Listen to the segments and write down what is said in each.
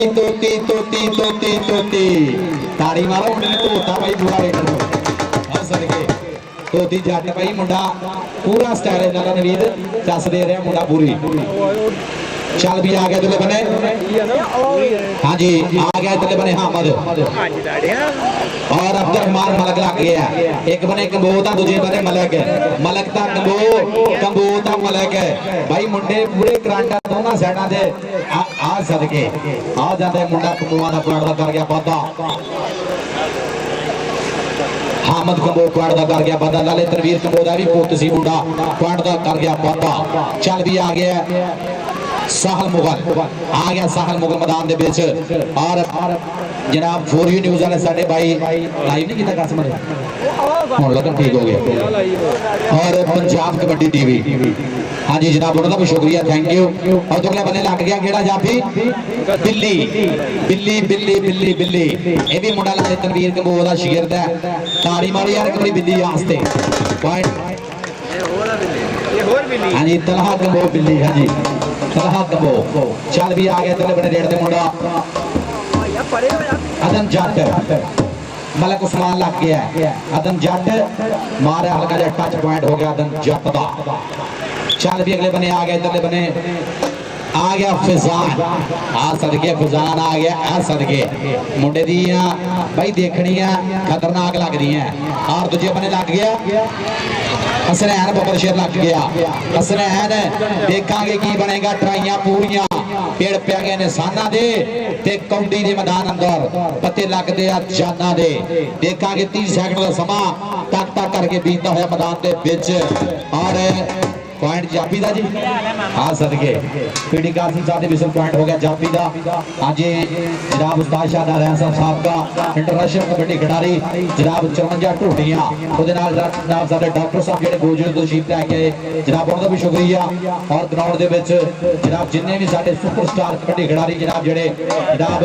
तोती तोती तोती तोती ताड़ी मारो मुंडे ने धोता भाई पूरा वेखो हां सदके तोती जट भाई मुंडा पूरा स्टाइल नाल नवीद चस दे रहा मुंडा पूरी चल भी आ गया इधरले बने हाँ जी आ गया इधरले बने हामद और अब्दुर्रहमान मलक लग गया एक बने कंबो था दूजे बने मलक मलक था कंबो था मलक भाई मुंडे पूरे करांडा दोनों साइडा दे आ सदके आ जाते मुंडा कंबोआ दा प्लाट दा कर गया वादा हामद कंबो प्लाट दा कर गया वादा लाले तनवीर कंबो दा भी पुੱਤ सी मुंडा प्लाट दा कर गया वादा चल भी आ गया साहल मुगल आ गया साहल मुगल मैदान दे विच और जनाब फोर यू न्यूज़ वाले साडे भाई लाइव नहीं कीता कसम हुण लगन ठीक हो गया और पंजाब कबड्डी टीवी हाँ जी जनाब उन्होंने भी शुक्रिया थैंक यू और दुगले बने लग गया केड़ा जाफी बिल्ली बिल्ली बिल्ली बिल्ली बिल्ली ये भी मुंडा लाले तनवीर कंबो दा शागिर्द है ताड़ी मारी यार कबड्डी बिल्ली वास्ते पॉइंट हाँ जी तलहा कंबो बिल्ली हाँ जी तलहा कंबो चल भी आ गया तेरे बड़े रेड दे मुंडा अदम जट मलक उस्मान लग गया अदम जट मारे हल्का जा टच पॉइंट हो गया अदम जट दा चल भी अगले बने आ गए इधरले बने आ गया फिजान आ सदके फिजान आ गया आ सदके मुंडे दी भाई देखनियां खतरनाक लग रही हैं और दूजे बने लग गया हसनैन बबर शेर लग गया हसनैन देखांगे की बनेगा ट्राइयां पूरियां पेड़ पे गए निशाना दे ते कौंडी दे मैदान अंदर पते लगदे आ जाना दे देखांगे 30 सेकंड का समा तक तक करके बीतदा होया मैदान दे विच और पॉइंट जाफी दा जी हाँ सदके पीडी कासिम साहब विसल पॉइंट हो गया जाफी दा हाँ जी जनाब उस्ताद शाहदार हसन साहब का इंटरनेशनल कबड्डी खिडारी जनाब 54 टूटियां ਉਹਦੇ ਨਾਲ ਜਨਾਬ ਸਾਡੇ ਡਾਕਟਰ ਸਾਹਿਬ ਜਿਹੜੇ ਮੌਜੂਦ ਤਸ਼ਰੀਫ ਲੈ ਕੇ ਆਏ ਜਨਾਬ ਉਹਨਾਂ ਦਾ ਵੀ ਸ਼ੁਕਰੀਆ ਔਰ ਗਰਾਊਂਡ ਦੇ ਵਿੱਚ ਜਨਾਬ ਜਿੰਨੇ ਵੀ ਸਾਡੇ ਸੁਪਰਸਟਾਰ ਕਬੱਡੀ ਖਿਡਾਰੀ ਜਨਾਬ ਜਿਹੜੇ ਜਨਾਬ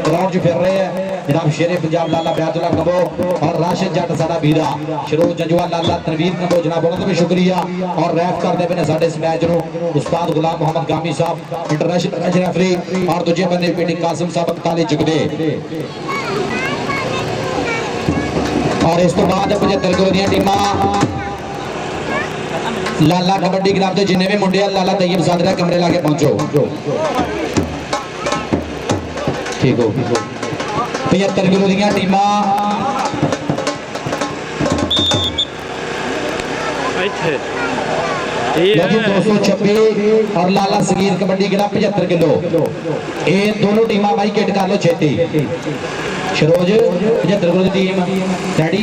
ਗਰਾਊਂਡ 'ਚ ਫਿਰ ਰਹੇ ਆ जनाब शेरे पंजाब लाला बैतुल्ला कंबो और राशिद जट साडा वीरा शरोज जंजवा लाला तनवीर कंबो जनाब उन्होंने भी शुक्रिया और रैफ करते पे साडे इस मैच नु उस्ताद गुलाम मोहम्मद गामी साहब इंटरनेशनल मैच रेफरी और दूजे बंदे पीटी कासिम साहब 41 चुकदे और इस तो बाद 75 किलो दी टीमां लाला कबड्डी क्लब के जिन्ने भी मुंडे लाला तैयब सादरा कमरे लाके पहुंचो ठीक हो 75 किलो दी टीमां दो 226 और लाला सगीर कबड्डी क्लब 75 किलो ये दोनों टीमां भाई किट कर लो छेती शरोज 75 किलो की टीम रेडी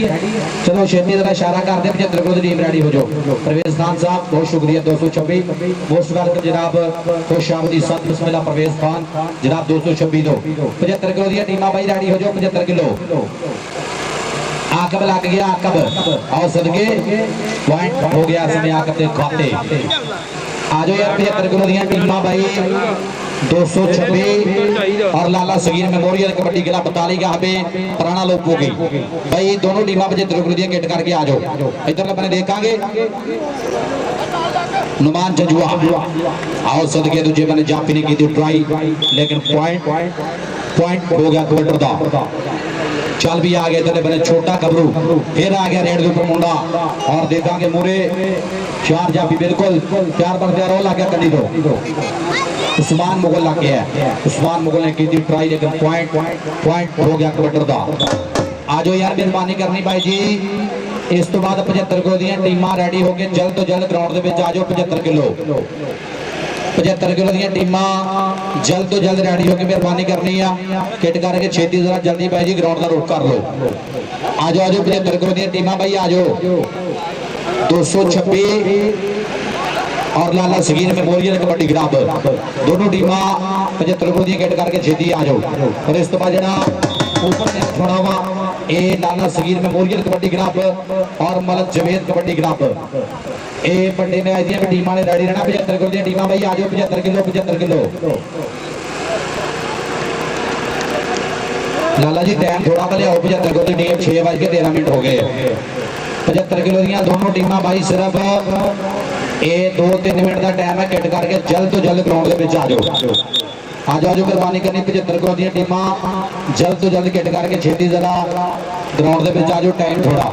चलो छेती जरा इशारा कर दे 75 किलो की टीम रेडी हो जाओ परवेज खान साहब बहुत शुक्रिया 226 मोस्ट वेलकम जनाब खुशामदी सत बिस्मिल्लाह परवेज खान जनाब 226 दो 75 किलो की टीमां भाई रेडी हो जाओ 75 किलो आकब लग गया आकब और सदके पॉइंट हो गया समय आकब के खाते आ जाओ यार 75 किलो दी टीमां भाई 226 और लाला सगीर मेमोरियल कबड्डी क्लब 42 का पे पुराना लोग हो गई भाई दोनों टीमां 75 किलो दी किट करके आ जाओ इधर अपने देखांगे नुमान जजुआ आओ सदके दूजे बने जाफी ने की ट्राई लेकिन पॉइंट हो गया क्वार्टर दा चल भी आ गए इधर बने छोटा गबरू फिर आ गया रेड के ऊपर मुंडा और देखांगे मुरे चार जाफी बिल्कुल प्यार पर प्यार हो लग गया कड़ी दो उस्मान मुगल लग गया उस्मान मुगल ने की थी ट्राई लेकिन पॉइंट हो गया क्वार्टर दा आ जाओ यार मेहरबानी करनी भाई जी इस तो बाद 75 किलो दी टीमां रेडी हो गए जल्द तो जल्द ग्राउंड दे विच आ जाओ 75 किलो 75 किलो दी टीमां जल्द तो जल्द रेडी हो के मेहरबानी करनी है किट करके छेती जरा जल्दी भाई जी ग्राउंड का रुख कर लो आ जाओ 75 किलो दी टीमां भाई आ जाओ 226 और लाला सगीर मेमोरियल कबड्डी क्लब दोनों टीमां 75 किलो दी किट करके छेती आ जाओ और इस तो बाद जरा ऊपर से छोड़ा हुआ ए लाला सगीर मेमोरियल कबड्डी क्लब और मलक जवेद कबड्डी क्लब ए बड़े ने आईदियां टीमां ने रेडी रहना 75 किलो दी टीमां भाई आ जाओ 75 किलो लाला जी टाइम थोड़ा सा लियाओ 75 किलो दी टीम 6:13 हो गए 75 किलो दी दोनों टीमां भाई सिर्फ ए 2-3 मिनट का टाइम है किट करके जल्द तो जल्द ग्राउंड के विच आ जाओ आ जाओ मेहरबानी करनी 75 करोड़ दी टीमां जल्द तो जल्द किट करके छेती जरा ग्राउंड के आ जाओ टाइम थोड़ा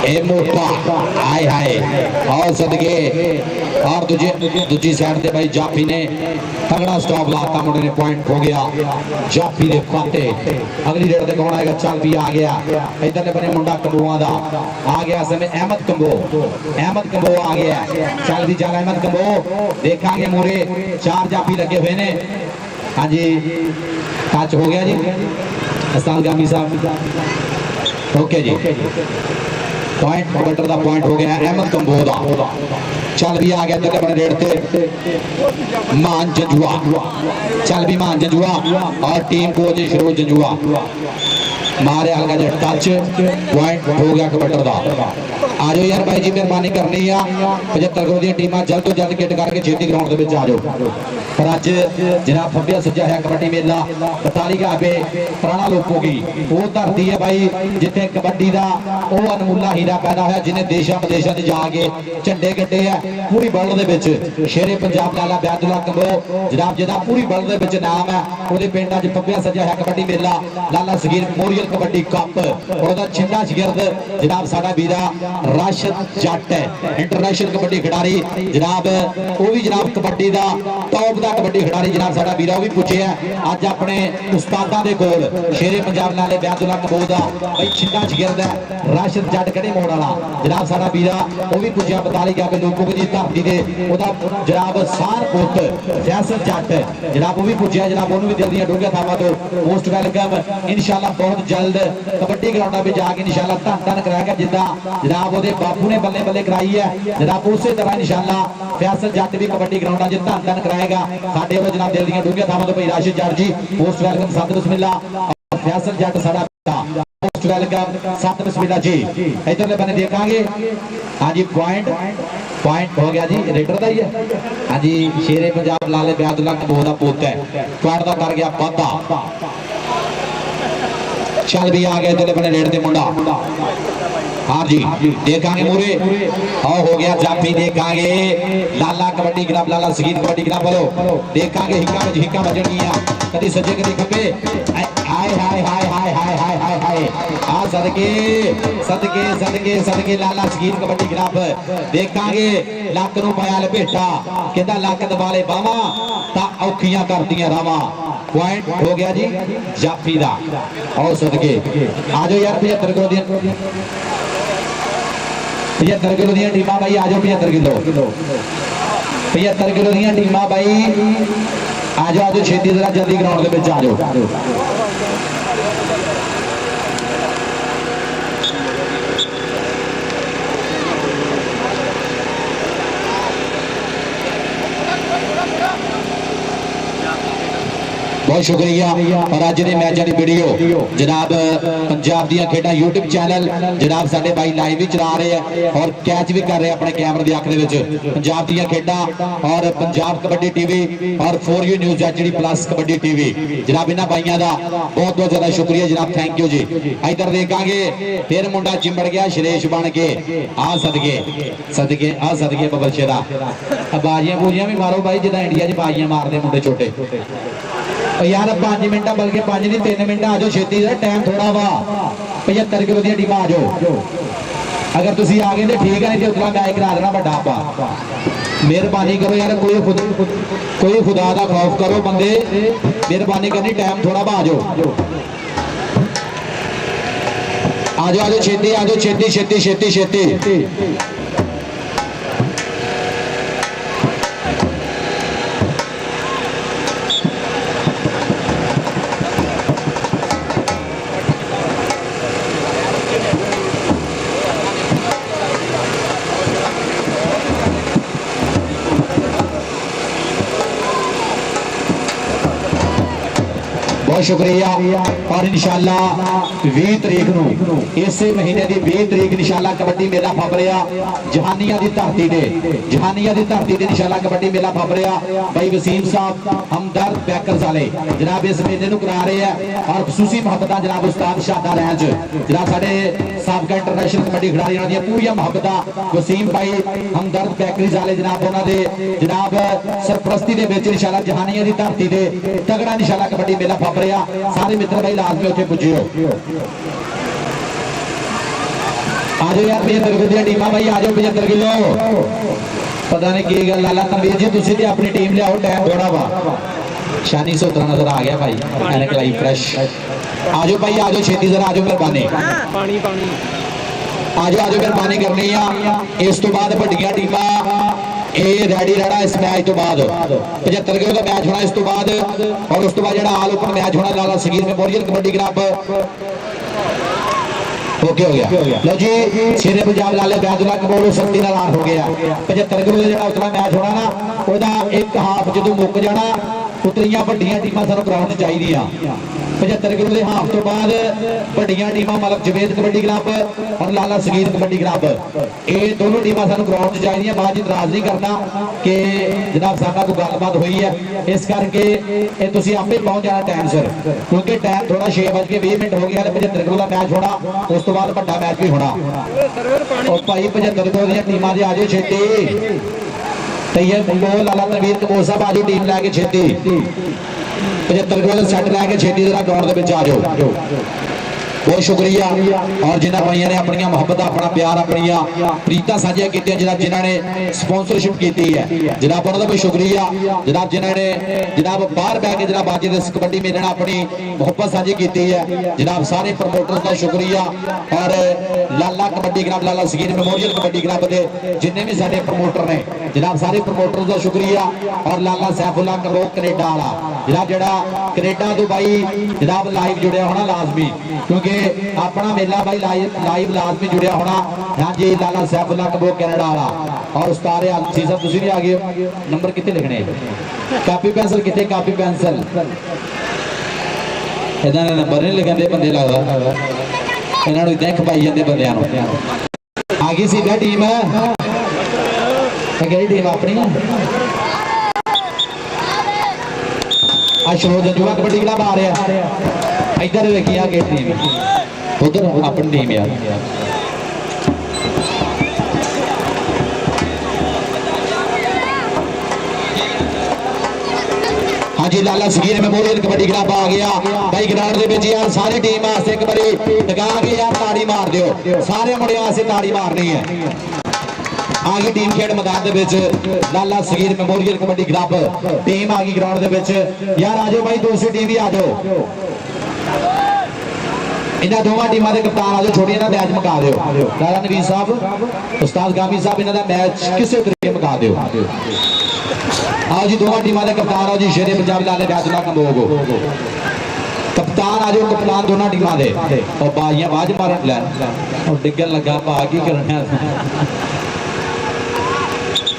ए मोटा हाय हाय और सदके और दूजी साइड से भाई जाफी ने तगड़ा स्टॉप लाता मुंडे ने पॉइंट हो गया जाफी दे खाते अगली रेड ते कौन आएगा चल भी आ गया इधर ने बने मुंडा कंबोआ दा आ गया समय अहमद कंबो आ गया चल भी चल अहमद कंबो देखांगे मोरे 4 जाफी लगे हुए ने हाँ जी टच हो गया जी अस्ताद गामी साहब ओके जी पॉइंट कबटर का पॉइंट हो गया अहमद कंबो दा चल भी आ गया तेरे बने रेड ते मान जंजुआ चल भी मान जंजुआ और टीम कोच शुरू जंजुआ मारे हल्का जो टच पॉइंट हो गया कबटर का आ जाओ यार भाई जी मेहरबानी करनी है 75 करोड़ दी टीमां जल्द तो जल्द किट करके छेती ग्राउंड के आ जाओ पर अज जनाब फब्बिया सज्जा है कबड्डी मेला 42 गाबे पुराना लोगों की वो धरती है भाई जिथे कबड्डी का वो अनमूला हीरा पैदा होया जिन्हें देशों विदेशों से जाके झंडे कट्टे है पूरी वर्ल्ड के शेरे पंजाब लाला बैदुल्ला कंबो जनाब जिहदा पूरी वर्ल्ड के नाम है वो पिंड अज फब्बिया सज्जा है कबड्डी मेला लाला सगीर मोरियल कबड्डी कप और छिंडा शगिरद जनाब साडा वीरा राशिद जट है इंटरनेशनल कबड्डी खिडारी जनाब वो भी जनाब कबड्डी का टॉप का कबड्डी खिडारी जनाब साडा वीरा वो भी पूछे है अज अपने उस्तादा दे कोल शेरे पंजाब नाले बैदुल्ला कंबो दा भाई छिंडा शगिरद है राशिद जट कड़े मोड़ वाला जनाब साडा वीरा वो भी पूछे 42 गाबे लोगों की धरती दे ओदा जनाब सार पुत फैसल जट जनाब वो भी पूछे जनाब उन्होंने भी दिल दी डूंघियां थावां तो मोस्ट वेलकम इंशाअल्लाह बहुत जल्द कबड्डी ग्राउंड में जाके इंशाअल्लाह धन धन कराएगा जिदा जनाब वो बापू ने बल्ले बल्ले कराई है जनाब उस तरह इंशाअल्लाह फैसल जट भी कबड्डी ग्राउंड में धन धन कराएगा साडे वो जनाब दिल दी डूंघियां थावां तो भाई राशिद जट जी मोस्ट वेलकम सत बिस्मिल्लाह फैसल जट साडा मोस्ट वेलकम सत बिस्मिल्लाह जी इधरले बने देखांगे हाँ जी पॉइंट हो गया जी रेडर का ही है हाँ जी शेरे पंजाब लाले बैदुल्ला कंबो दा पुत है पॉइंट का कर गया वाधा चल भी आ गया इधरले बने रेड ते मुंडा हाँ जी देखांगे मूरे और हो गया जाफी देखांगे लाला कबड्डी ग्राम लाला सगीर कबड्डी ग्राम बोलो देखांगे हिक्का बजनिया कदी सज्जे कदी खब्बे हाय हाय हाय हाय हाय हाय हाय हाय आ सदके लाला सगीर कबड्डी ग्राम देखांगे लक नूं पाया लपेटा कहंदा लक दबाले बावा ता औखियां करदियां रावां पॉइंट हो गया जी जाफी दा और सदके आ जाओ यार 75 करोड़ दी 75 किलो दी टीमां भाई आ जाओ 75 किलो दी टीमां भाई आ जाओ छेती जरा जल्दी ग्राउंड के आ जाओ बहुत शुक्रिया और अज के मैचों की वीडियो जनाब पंजाब दी खेडा यूट्यूब चैनल जनाब साडे भाई लाइव भी चला रहे हैं और कैच भी कर रहे हैं अपने कैमरे की अख दे पंजाब दी खेडा और पंजाब कबड्डी टीवी और 4U news HD plus kabaddi TV जनाब इन्होंने भाइयों का बहुत बहुत ज्यादा शुक्रिया जनाब थैंक यू जी इधर देखांगे फिर मुंडा चिंबड़ गया श्रेष बन के आ सदके बबल शेरा बाजियां बूजियां भी मारो भाई जिदा इंडिया च बाजियां मारते मुंडे छोटे यार 5 मिनट बल्कि 5 नहीं 3 मिनट आ जाओ छेती टाइम थोड़ा वा 75 किलो दी टीम आ जाओ अगर तुम आ गए तो ठीक है नहीं तो उतना मैच करा देना बड़ा आपा मेहरबानी करो यार कोई खुदा का खौफ करो बंदे मेहरबानी करनी टाइम थोड़ा वा आ जाओ छेती बहुत शुक्रिया। और इंशाअल्लाह 20 तरीक नूं इसे महीने की 20 तरीक इंशाअल्लाह कबड्डी मेला फप रहा जहानिया की धरती से, जहानिया की धरती से इंशाअल्लाह कबड्डी मेला फप रहा। भाई वसीम साहब हमदर्द बैकर्स वाले जनाब इस मेले नूं करा रहे हैं और खसूसी मुहब्बत जनाब उस्ताद शादा रैंच जनाब साडे साबका इंटरनेशनल कबड्डी खिडारी उन्हां दी पूरी मुहब्बत वसीम भाई हमदर्द बैकरीज वाले जनाब उन्हां दे जनाब सरपरस्ती दे विच इंशाअल्लाह जहानिया की धरती से तगड़ा इंशाअल्लाह कबड्डी मेला फप रहा। सारे मित्र भाई लाजमी उत्थे पुज्जिओ। आजो यार 75 किलो टीमां भाई आजो 75 किलो पता नहीं की गल लाला तनवीर जी तुसीं ते अपनी टीम लियाओ टाइम थोड़ा वा शानी सोतरा नजर आ गया भाई एनक लाई फ्रेश आजो भाई आजो छेती जरा आजो मेहरबानी पानी पानी आजो आजो मेहरबानी करनी आ। इस तो बाद वड्डियां टीमां ये रेडी रहना इस मैच तो बाद 75 किलो का मैच होना इस तो बाद और उस तो बाद जो आल ओपन मैच होना Lala Sagir memorial kabaddi club okay हो गया। लो जी शेरे पंजाब लाले बैदुल्ला कबोल सख्ती नाल आउट हो गया। 75 किलो का जो उतना मैच होना ना ਉਹਦਾ एक हाफ जो मुक जाना उतरियां ਵੱਡੀਆਂ ਟੀਮਾਂ ਸਾਨੂੰ ਗਰਾਊਂਡ 'ਚ ਚਾਹੀਦੀਆਂ 75 किलो के हाफ तो बाद ਵੱਡੀਆਂ ਟੀਮਾਂ मतलब जवेद कबड्डी क्लब और लाला सगीर कबड्डी क्लब ये दोनों टीमां ਸਾਨੂੰ ਗਰਾਊਂਡ 'ਚ ਚਾਹੀਦੀਆਂ। ਬਾਅਦ ਚ ਇਤਰਾਜ਼ नहीं करना कि जनाब साडा कोई गलबात हुई है इस करके ये तुसीं आपे पहुंच जाना टाइम सिर क्योंकि टाइम थोड़ा 6:20 हो गया 75 किलो का मैच होना उस तो बाद ਵੱਡਾ मैच भी होना। और भाई 75 किलो ਦੀਆਂ ਟੀਮਾਂ ਦੇ ਆਜੋ ਛੇਤੀ तैयार मुंडो लाला तनवीर कपूर साहब आजो टीम लैके छेती 75 किलो सैट लैके छेती जरा ग्राउंड के आ जाओ। बहुत शुक्रिया। और जिन्होंने भाइयों ने अपन मुहब्बत अपना प्यार अपन प्रीता साझिया की जिन्होंने स्पॉन्सरशिप की है जनाब उन्होंने भी शुक्रिया। जनाब जिन्होंने जनाब बाहर बह के जनाब आज इस कबड्डी मेले अपनी मुहब्बत साझी की है जनाब सारे प्रमोटर्स का शुक्रिया। और लाला कबड्डी क्लब लाला सगीर मेमोरियल कबड्डी क्लब के जिन्हें भी सारे प्रमोटर ने जनाब सारे प्रमोटर्स का शुक्रिया। और लाला सैफुल्ला करोग कनेडा वाला जनाब जरा कनेडा तो भाई जनाब लाइव जुड़िया होना लाजमी क्योंकि अपना मेला भाई लाइव लाजमी जुड़िया होना। हाँ जी लाला सैफुल्ला कबोग कनाडा वाला और उस्ताद आलसी साहब तुसीं भी आ गए नंबर कितने लिखने कापी पेंसिल कितने कापी पेंसिल इदां दे नंबर नहीं लिखण दे बंदे लगदा इन्हां नूं इदां खपाई जांदे बंदियां नूं। आ गई सी टीम किहड़ी टीम अपनी अशरोज जुआ कबड्डी क्लब आ रहा इधर देखिए आगे टीम उधर अपनी टीम यार हाँ जी लाला सगीर मेमोरियल कबड्डी क्लब आ गया भाई ग्राउंड के यार सारी टीम वास्ते एक बारी लगा के यार ताड़ी मार दियो सारे मुंडियां वास्ते ताड़ी मारनी है। आ गई टीम खेड मैदान के Lala Sagir memorial kabaddi club team आ गई ग्राउंड के यार आ जाओ भाई दूसरी टीम भी आ जाओ इन्होंने दोवां टीमों के कप्तान आ जाओ छोटी इन्होंने मैच मुका दो लाला नवीर साहब उस्ताद गामी साहब इन्हों मैच किसी तरीके मुका दो। आओ जी दोवां टीमों के कप्तान आओ जी शेरे पंजाब लाले बैदुल्ला कंबोग कप्तान आ जाओ कप्तान दोनों टीमों के और बाजियां बाज मारन लैन और डिगन लगा पा की करना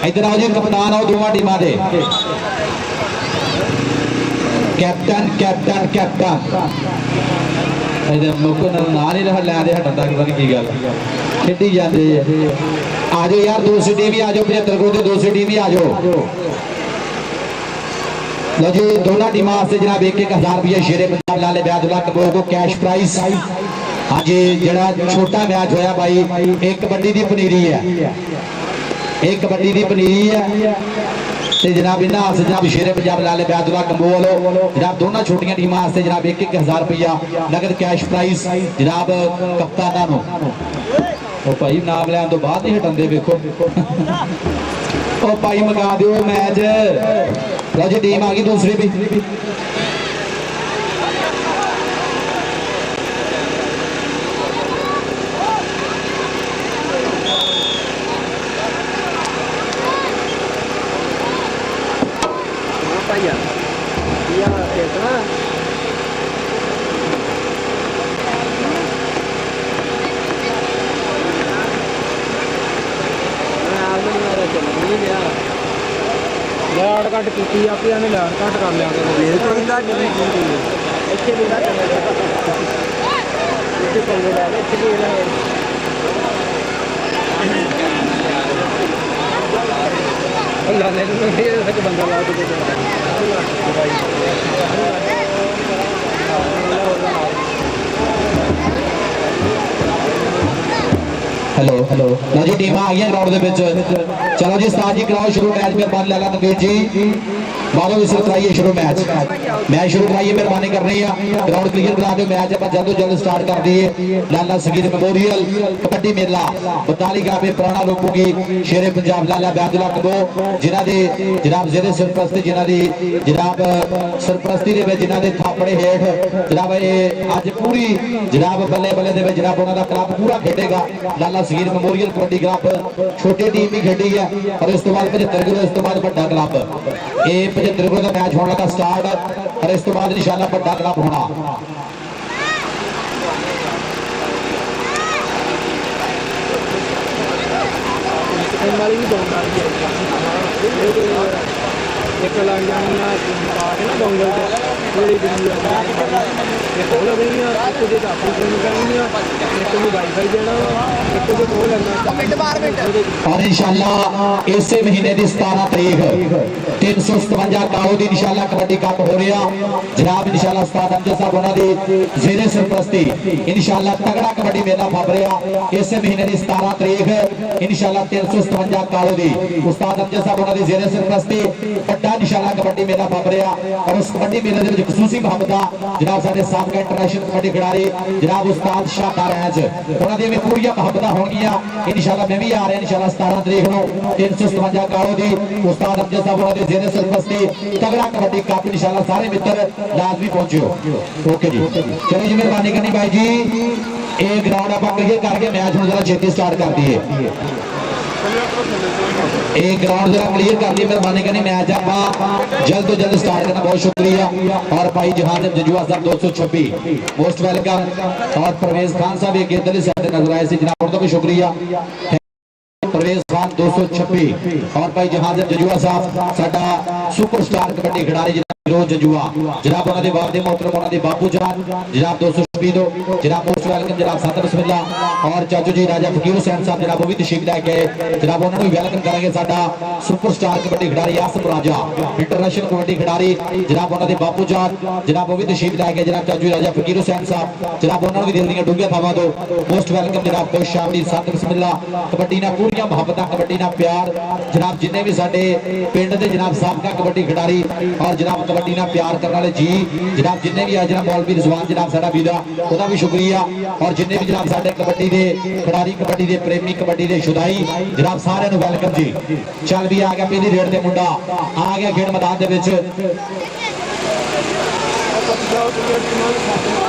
इधर आओ जी कप्तान आओ दोवां टीमों के कैप्टन कैप्टन कैप्टन मुक ना नहीं रहा लैंदे हटन तक पता नहीं की गल खेडी जाते आ जाओ यार दूसरी टीम भी आ जाओ 75 किलो दूसरी टीम भी आ जाओ। लो जी दोनों टीमों वास्ते जनाब 1-1000 रुपया शेरे पंजाब लाले बैदुल्ला कंबोग को कैश प्राइज। हाँ जी जरा छोटा मैच होया भाई एक कबड्डी की पनीरी है एक कबड्डी की पनीरी है ते जनाब इन्हां वास्ते जनाब शेरे पंजाब लाले बैदुल्ला कंबोग जनाब दोनों छोटियां टीमां वास्ते जनाब 1-1000 रुपया नगद कैश प्राइज जनाब कप्तानां नूं ओ भाई नाम लैन तो बाद ही हटंदे वेखो ओ भाई मका दिओ मैच। लो जी टीम आ गई दूसरी भी लाड़ घट की आप लाड़ घट कर लिया हेलो हेलो लो जी टीम आ गई ग्राउंड दे विच चलो जी उस्ताद जी कराओ शुरू मैच मेहरबानी लाला नंगेज जी मारो विसल कराइए शुरू मैच शुरू कराइए मेहरबानी कर रही है ग्राउंड क्लियर करा दो मैच आप जल्द जल्द स्टार्ट कर दिए लाला सगीर मेमोरियल कबड्डी मेला 42 ग्राम पुराना लोगों की शेरे पंजाब लाला बैदुल्ला कबो जिन्हां दे जनाब जेरे सरपरस्ती जिन्हां दी जनाब सरपरस्ती दे विच जिन्हां दे थापड़े हेठ जनाब ये अज पूरी जनाब बल्ले बल्ले दे विच जनाब उन्हां दा क्लब पूरा खेडेगा लाला सगीर मेमोरियल कबड्डी क्लब छोटी टीम भी खेडी है और इस तो बाद 75 किलो इस तो बाद बड़ा क्लब ये 75 किलो का मैच होने लगा स्टार्ट और इस तो बाद इंशाल्लाह बड़ा क्लब होना एक लग जानी डोंगल और इंशाल्लाह इसे महीने की 17 तारीख 357 काओ दी इंशाल्लाह कबड्डी कप हो रहा जनाब इंशाल्लाह उस्ताद अमजद साहब उन्होंने जेरे सरपरस्ती इंशाल्लाह तगड़ा कबड्डी मेला फप रहा इस महीने की 17 तारीख इंशाल्लाह 357 काओ दी उस्ताद अमजद साहब उन्होंने जेरे सरपरस्ती बड़ा इंशाल्लाह कबड्डी मेला फप रहा और उस कबड्डी मेले के खसूसी मुहब्बत जनाब साडे साबका इंटरनेशनल कबड्डी खिडारी जनाब उस्ताद शाहदार रैंच उन्होंने भी पूरी मुहब्बत होंगियां इंशाल्लाह मैं भी आ रहा इंशाल्लाह 17 तारीख को 357 काओ दी उस्ताद अमजद साहब उन्होंने जेरे सरपरस्ती तगड़ा कबड्डी कप इंशाल्लाह सारे मित्र लाजमी पहुंचो ओके जी चलो जी मेहरबानी करनी भाई जी एक ग्राउंड आप क्लियर करके मैच हम जरा छेती स्टार्ट कर दिए एक ग्राउंड जरा क्लियर कर दिए मेहरबानी करनी मैच आप जल्द तो जल्द स्टार्ट करना बहुत शुक्रिया और भाई जहान जजुआ साहब 226 मोस्ट वेलकम और परवेज खान साहब एक इधरली साइड नजर आए थे जनाब उनका भी शुक्रिया परवेज खान 226 और भाई जहान जजुआ साहब साडा सुपरस्टार कबड्डी खिडारी जजुआ जनाब उन्होंने वादे मोहतरम उन्होंने बापू जान जनाब 226 दो जनाब मोस्ट वेलकम जनाब सादर बिस्मिल्लाह और चाचू जी राजा फकीर हुसैन साहब जनाब वो भी तशरीफ लेके जनाब उन्होंने भी वेलकम करेंगे साडा सुपरस्टार कबड्डी खिडारी आसम राजा इंटरनेशनल कबड्डी खिडारी जनाब उन्होंने बापू जान जनाब वो भी तशरीफ लेके जनाब चाचू राजा फकीर हुसैन साहब जनाब उन्होंने भी दिल दी डूंघियां थावां दो मोस्ट वेलकम जनाब खुश शामदी सादर बिस्मिल्लाह कबड्डी ना पूरी मुहब्बत कबड्डी ना प्यार जनाब जिन्ने भी साडे पिंड दे जनाब साबका कबड्डी खिडारी और जनाब कबड्डी ना प्यार करने वाले जी जनाब जिन्ने भी जनाब मौलवी रिजवान जनाब साडा वीरा ओदा भी शुक्रिया और जिन्ने भी जनाब साडे कबड्डी दे खिडारी कबड्डी दे प्रेमी कबड्डी दे शुदाई जनाब सारे नु वेलकम जी चल भी आ गया पहली रेड दे मुंडा आ गया खेड मैदान दे विच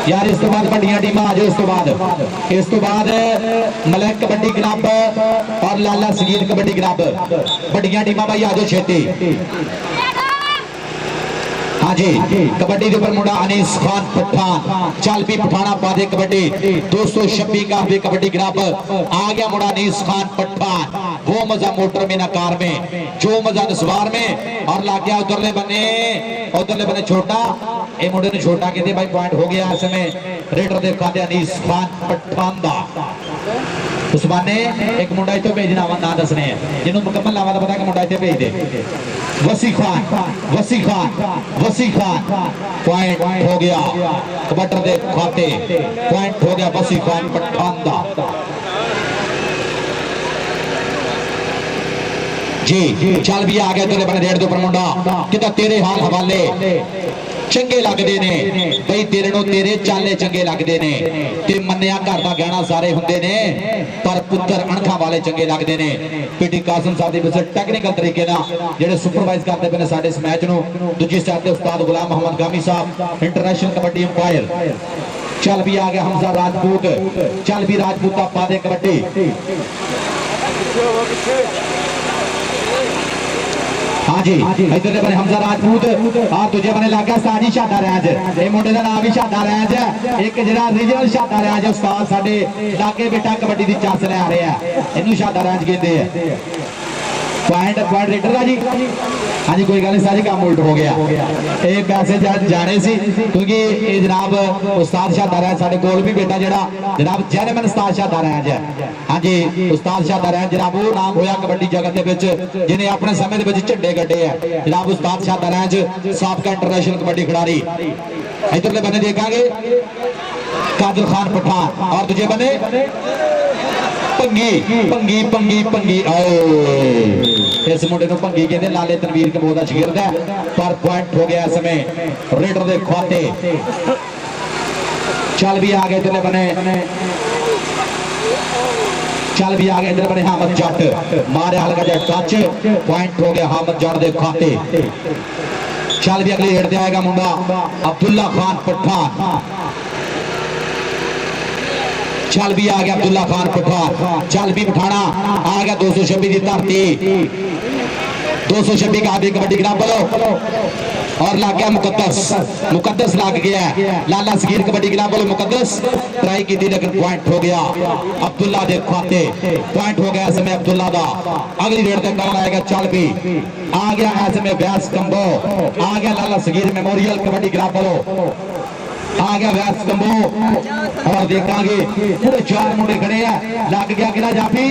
यार इस तो बाद बड़ियां टीमां आ जाओ इस तो बाद मलक कबड्डी क्लब और लाला सगीर कबड्डी क्लब बड़ियां टीमां भाई आ जाओ छेती हाँ जी कबड्डी के ऊपर मुंडा अनीस खान पठान चल भी पठाना पादे कबड्डी 226 का भी कबड्डी ग्राफ आ गया मुंडा अनीस खान पठान वो मजा मोटर में ना कार में जो मजा नसवार में और लाग गया उधरले बने छोटा ये मुंडे ने छोटा कहते भाई पॉइंट हो गया इस समय रेडर दे खाते अनीस खान पठान दा उस्माने एक मुंडा इतो भेजना वा ना दसने जिन्हों मुकम्मल नाम पता कि मुंडा इतो भेज दे वसी खान पॉइंट हो गया कबड्डी दे खाते पॉइंट हो गया वसी खान पठान दा जी चल भी आ गया तेरे बने रेड दे ऊपर मुंडा किदा तेरे हाल हवाले चंगे लगते ने बई तेरे नो तेरे चाले चंगे लगते ने ते मन्निया घर दा गहना सारे हुंदे ने पर पुत्र अणखा वाले चंगे लगते ने पीटी कासिम साहब दी विजिट टेक्निकल तरीके नाल जेडे सुपरवाइज करते पे ने साडे इस मैच नु दूजी साइड ते उस्ताद गुलाम मोहम्मद गामी साहब इंटरनेशनल कबड्डी अंपायर चल भी आ गया हमजा राजपूत चल भी राजपूता पा दे कबड्डी हाँ जी इधर बने हमजा राजपूत और दूजे बने लग गया साजी शादा रैंज ये मुंडे का नाम भी शादा रैंज है एक जरा रीजनल शादा रैंज उस्ताद साडे लागे बेटा कबड्डी दी चस ले आ रहे हैं इनू शादा रैंज कहते हैं पॉइंट रेडर का जी। हाँ जी कोई गल नहीं सारी काम उल्ट हो गया। ये पैसे जाने सी क्योंकि ये जनाब उस्ताद शाहदार है साढ़े कोल भी बेटा जरा जनाब जैनमन उस्ताद शाहदार है जी। हाँ जी उस्ताद शाहदार है जनाब वो नाम होया कबड्डी जगत के जिन्हें अपने समय के झंडे कटे है जनाब उस्ताद शाहदार है साबका इंटरनेशनल कबड्डी खिलाड़ी। इधरले बने देखांगे कादिर खान पठान और दूजे बने पंगी पंगी पंगी पंगी इस मुंडे को पंगी कहते लाले तनवीर कमो का शागिर्द है पर पॉइंट हो गया समय रेडर दे खाते। चल भी आ गए इधरले बने चल भी आ गए इधर बने हामद जट मारे हल्का जा टच पॉइंट हो गया हामद जट दे खाते। चल भी अगली हेड आएगा मुंडा अब्दुल्ला खान पठान। चल भी आ गया अब्दुल्ला खान पठान। चल भी पठाना आ गया 226 की धरती 226 का भी कबड्डी ग्राम बोलो और लग गया मुकद्दस लग गया लाला सगीर कबड्डी ग्राम बोलो मुकद्दस ट्राई की थी लेकिन पॉइंट हो गया अब्दुल्ला दे खाते। पॉइंट हो गया समय अब्दुल्ला दा। अगली रेड तक कौन आएगा चल भी आ गया ऐसे में व्यास कंबो आ गया लाला सगीर मेमोरियल कबड्डी ग्राम बोलो आ गया व्यास कंबो और देखांगे पूरे 4 मुंडे खड़े हैं लग गया गिरा जाफी।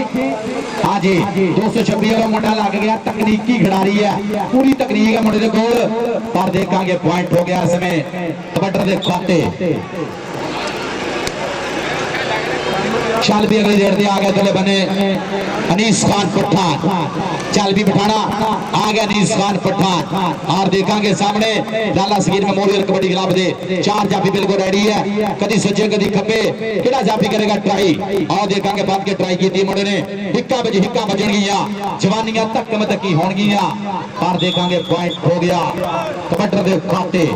हाँ जी 226 वाला मुंडा लग गया तकनीकी खिलाड़ी है पूरी तकनीक है मुंडे दे गोल पर देखांगे पॉइंट हो गया समय कबड्डी दे खाते। चल भी अगली रेड आ गया चले बने अनीस खान पठान। चल भी पठाना आ गया अनीस खान पठान और देखांगे सामने लाला सगीर मेमोरियल कबड्डी क्लब दे 4 जाफी बिल्कुल रेडी है कदी सज्जे कदी खब्बे किहड़ा जाफी करेगा ट्राई और देखांगे बाद के ट्राई की मुंडे ने हिक्का बजन गिया जवानियां तक मतकी होणगियां पर देखांगे पॉइंट हो गया कबड्डी दे खाते।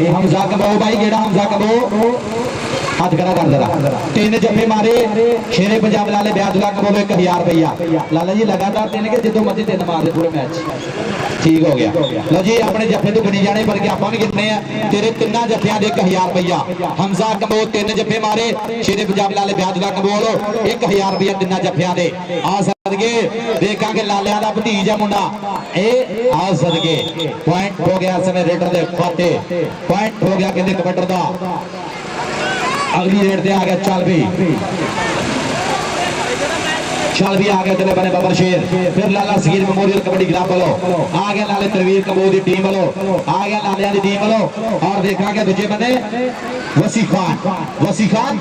हमजा कबो भाई गेड़ा हमजा कबो हाथ खड़ा कर जरा 3 जफे मारे शेरे पंजाब लाले ब्यादुल्ला कबो 1000 रुपया लाला जी लगातार 3 के जिदों मर्जी 3 मार दे पूरे मैच ठीक हो गया। लो जी अपने जफे तो गिनी जाने पर आप भी गिनने हैं तेरे 3 जफियां दे 1000 रुपया हमजा कबो 3 जफे मारे शेरे पंजाब लाले ब्यादुल्ला कबो 1000 रुपया 3 जफियां दे आ सदके देखांगे लालिया दा भतीजा मुंडा ए आ सदके पॉइंट हो गया समय रेडर दे खाते। पॉइंट हो गया कहते कबड्डी दा। अगली रेड ते आ गया चल भी आ गया चले बने बबर शेर फिर लाला सगीर मेमोरियल कबड्डी क्लब वालों आ गया लाले तनवीर कबो दी टीम वालों आ गया लालिया दी टीम वालों और देखा गया दूजे बने वसी खान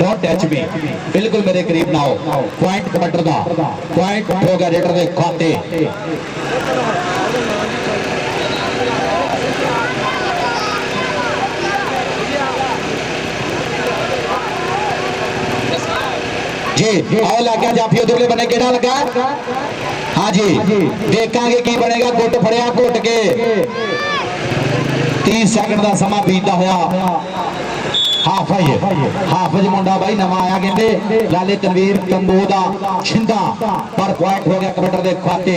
डॉट टच मी बिल्कुल मेरे करीब ना हो। पॉइंट कबड्डी दा पॉइंट हो गया रेडर दे खाते। जी आओ लग जाफी उधरले बने केड़ा लगा। हाँ जी देखांगे की बनेगा गुट फड़िया घुट के 30 सेकंड का समा बीतता होया हाफज मुंडा भाई नवा आया कहते लाले तनवीर कंबो दा छिंदा पर पॉइंट हो गया कबड्डी दे खाते।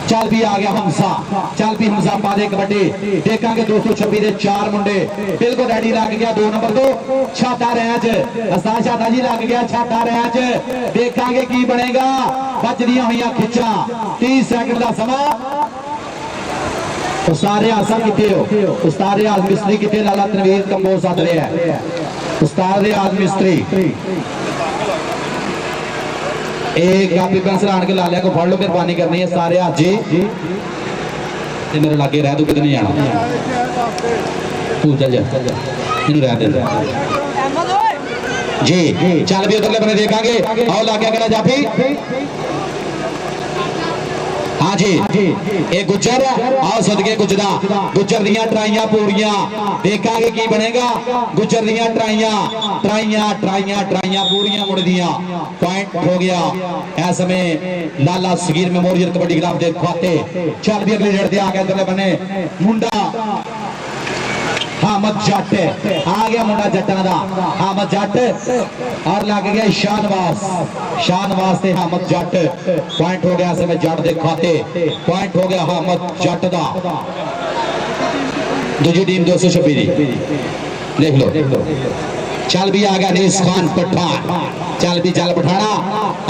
चल भी आ गया हमसा पा दे कबड्डी देखांगे 226 दे 4 मुंडे बिल्कुल रेडी लग गया 2 नंबर तो छाता रैच उस्ताद शादा जी लग गया छाता रैच देखांगे की बनेगा बजदियां हुई खिचा 30 सेकंड का समा। उस्ताद आजम किथे हो उस्ताद आजम मिस्त्री किथे लाला तनवीर कंबो सद रहे हैं उस्ताद आजम मिस्त्री एक कापी पेंसिल आन के लालिया को फड़ लो मेहरबानी करनी है सारे हाथ जी मेरे लागे रह तू कितने नहीं आना तू चल जा इन रह दे जी चल भी उधरले बने देखांगे आओ लागे अगला जाफी। हाँ जी ये गुजर आओ सदके गुजरा गुजर दियां ट्राइयां पूरियां देखांगे की बनेगा गुजर दियां ट्राइयां पूरियां मुड़ दियां। पॉइंट हो गया ऐ समय लाला सगीर मेमोरियल कबड्डी ग्राम दे खाते। चल भी अगली रेड आ गया इधरले बने मुंडा हामद जट आ गया मुंडा जट्टां दा हामद जट और लग गया शाहनवाज से हामद जट। पॉइंट हो गया समय जट दे खाते। पॉइंट हो गया हामद जट दा। दूसरी टीम 226 लिख लो चल भी आ गया नीस खान पठान, चल भी चल पठाना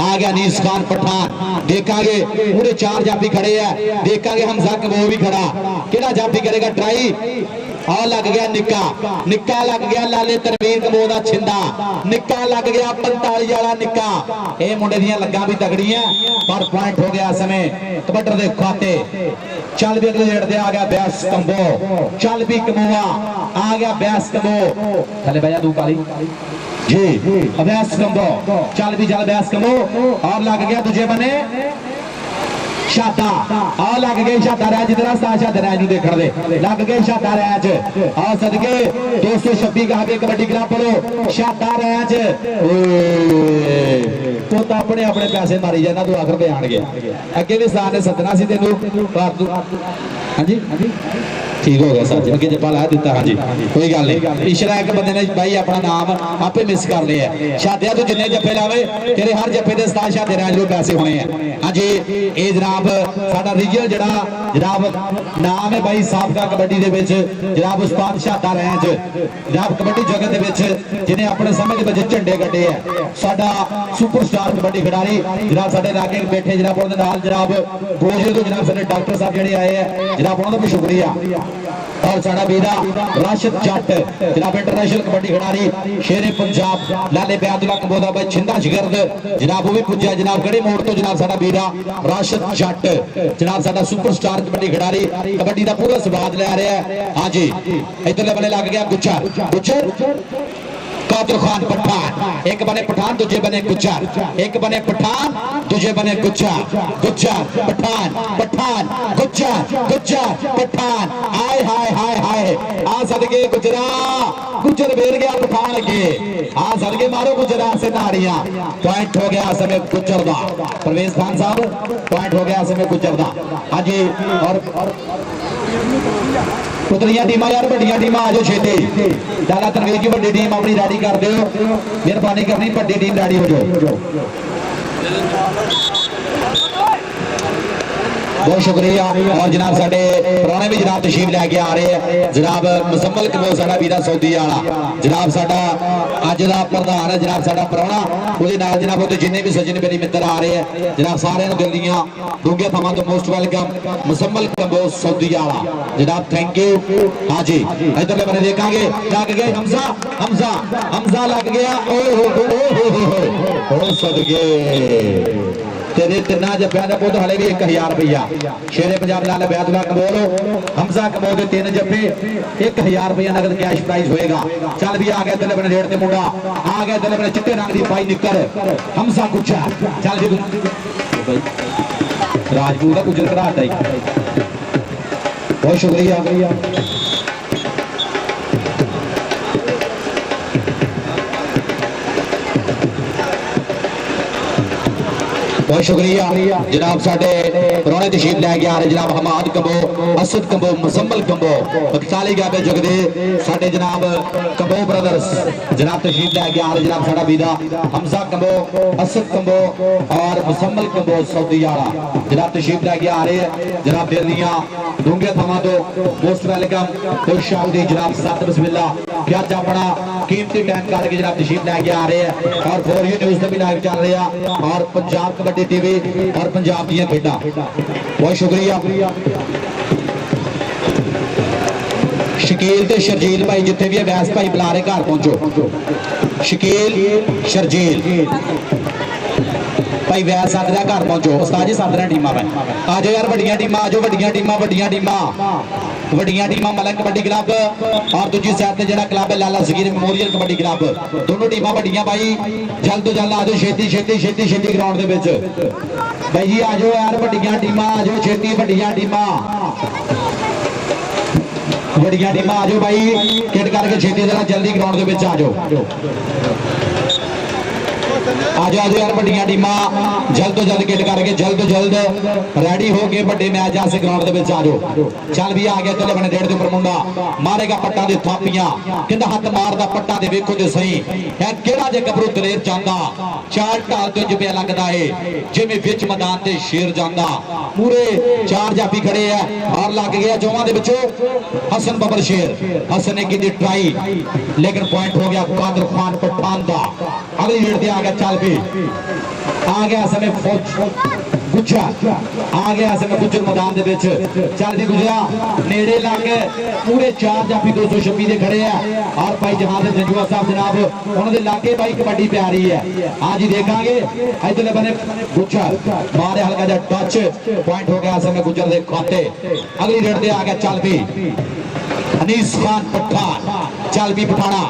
आ गया नीस खान पठान। देखांगे पूरे 4 जाफी खड़े हैं, देखांगे हमजा कबो भी खड़ा, केड़ा जाफी करेगा ट्राई। आ लग गया निक्का, निक्का लग गया लाले तरवीर कबो दा छिंदा, निक्का लग गया 45 वाला निक्का। ये मुंडे दियां लग्गां भी तगड़ियां पर पॉइंट हो गया समय कबड्डर दे खाते। चल भी अगले जेड़ दे आ गया बैस कंबो, चल भी कमोआ आ गया बैस कमो। थले भैया तू काली जी अभ्यास कम्बो, चल भी चल अभ्यास कम्बो। और लग गया तुझे बने शादा, आ लग गए शादा रैज तेरा शादा रैज देखण दे, लग गए शादा रैज आ सदके 226 कहा के कबड्डी क्लब पढ़ो शादा रैज। तो अपने अपने पैसे मारी जाना तू आखिर पे आण गया, अगे भी सार ने सदना सी तेनू पर तू हाँ जी ठीक हो गया सच अगे जप्पा ला दिता। हाँ जी कोई गल नहीं, पिछला एक बंदे ने भाई अपना नाम आपे मिस कर लिया। शादिया तू जिन्ने जप्पे लावे तेरे हर जप्पे के 7 शादे रैज पैसे होने हैं। हाँ जी ये जनाब साडा रीजनल जड़ा जनाब नाम है भाई साबका कबड्डी दे विच जनाब उस्ताद शादा रैंज जनाब कबड्डी जगत दे विच जिन्हें अपने समय के विच झंडे कड्डे है। साडा सुपरस्टार कबड्डी खिडारी जनाब साडे लागे बैठे जनाब उहदे नाल जनाब गोजे तो जनाब साडे डॉक्टर साहब जेडे आए हैं जनाब उहदा भी शुक्रिया। और साडा वीरा राशिद जट जनाब इंटरनेशनल कबड्डी खिडारी शेरे पंजाब लाले बैदुल्ला कबोदा भाई छिंदा शिगर्द जनाब वो भी पुज्जा जनाब गड़े मोड़ तो जनाब साडा वीरा राशिद जट जनाब साडा सुपरस्टार कबड्डी खिडारी कबड्डी का पूरा स्वाद ले रहा है। हाँ जी इधरले बने लग गया गुच्छर, गुच्छर कादिर खान पठान, एक बने पठान दूजे बने गुच्छर, एक बने पठान दूजे बने गुच्छर, गुच्छर पठान पठान गुच्छर गुच्छर पठान। हाय हाय हाय हाय आ सदके गुजरा गुजर बेर गया पठान के, आ सदके मारो गुजरा से नारियां। पॉइंट हो गया समय गुजर दा, परवेज खान साहब पॉइंट हो गया समय गुजर दा। हाँ जी और पुतलियां टीमां यार बड़ियां टीमां आ जाओ छेती, दादा तनवीर की बड़ी टीम अपनी रेडी कर दो, मेहरबानी करनी बड़ी टीम रेडी हो जाओ। बहुत शुक्रिया। और जनाब साडे पुराने भी जनाब तशरीफ लैके आ रहे हैं जनाब मुसम्मल कबो साडा वीरा सऊदी वाला जनाब साडा अज दा प्रधान है जनाब साडा पुराना उहदे नाल जनाब उहदे जिन्ने भी सज्जन मेरे मित्र आ रहे हैं जनाब सारे दिल दियां डूंगे थमां तो मोस्ट वेलकम मुसम्मल कबो सऊदी वाला जनाब थैंक यू। हाँ जी इधरले बने देखांगे लग गए हमजा हमजा हमजा लग गया ओ सदके तेरे तिना जफिया का पुत हले भी 1000 रुपया शेरे पंजाब लाल बैदुल्ला कबोलो हमजा कबो के 3 जफे 1000 रुपया नगद कैश प्राइज होएगा। चल भी आ गया इधरले बने रेड ते मुंडा आ गया इधरले बने चिट्टे रंग दी पाई निकर हमजा गुच्छा चल जी राजपूत का गुजर घराट है। बहुत शुक्रिया। बहुत शुक्रिया जनाब साडे पुराने तशरीफ लैके आ रहे जनाब हमाद कबो असद कबो मुसम्मल कबो बख्ताली गाबे जगदे साडे जनाब कबो ब्रदर्स जनाब तशरीफ लैके आ रहे जनाब साडा वीरा हमजा कबो असद कबो और मुसम्मल कबो सऊदी वाला जनाब तशरीफ लैके आ रहे हैं जनाब दिल्लियां डूंगे थमा तो मोस्ट वेलकम खुशाउदी जनाब सत बिस्मिल्लाह क्या अपना कीमती टाइम करके जनाब तशरीफ लैके आ रहे हैं। और फोर यू न्यूज़ भी लाइव चल रहा और पंजाब कबड्डी टीवी और पंजाब दी खेडा। बहुत शुक्रिया शकील ते शर्जील भाई जिथे भी है वैस भाई बुला रहे घर पहुंचो शकील शर्जील भाई वैस सद रहा घर पहुंचो उस्ताद जी सद रहा टीमां भाई आ जाओ यार वड्डियां टीमां आ जाओ वड्डियां टीमां वड्डियां टीमां मलक कबड्डी क्लब और दूजी साइड पे जेड़ा क्लब है लाला सगीर मेमोरियल कबड्डी क्लब दोनों टीमां वड्डियां भाई जल्द तो जल्द आ जाओ छेती छेती छेती छेती ग्राउंड दे विच भाई जी आ जाओ यार वड्डियां टीमां आ जाओ छेती वड्डियां टीमां आ जाओ भाई किट करके छेती जरा जल्दी ग्राउंड दे विच आ जाओ। आ जाओ यार बड़िया टीमां जल्द तो जल्द गेट करके जल्द तो जल्द रेडी हो के बड़े मैच आसे ग्राउंड दे विच आ जाओ। चल भी आ गया चले बने डेढ़ दे उपर मुंडा मारेगा पट्टा दे थापियां कहंदा हथ मारदा पट्टा दे वेखो ते सही है केड़ा जे गबरू दलेर चांदा चार ढाल तो जिवें लगदा है जिवें विच मैदान ते शेर जांदा पूरे चार जाफी खड़े है और लग गया जोवां दे विचों हसन बबर शेर हसन ने की ट्राई लेकिन पॉइंट हो गया कादर खान पठान दा। अगली रेड ते आ गया चल भी आ गया समय गुज्जा आ गया समय गुज्जर मैदान दे विच चल भी गुजरा नेड़े लग पूरे चार जाफी 226 दे खड़े है और भाई जहां से जंजुआ साहब जनाब उन्हां दे लागे भाई कबड्डी प्यारी है आज ही देखांगे। इधरले बने गुज्जर मारे हल्का जा टच पॉइंट हो गया समय गुज्जर दे खाते। अगली रेड ते आ गया चल भी अनीस खान पठान चल भी पठाना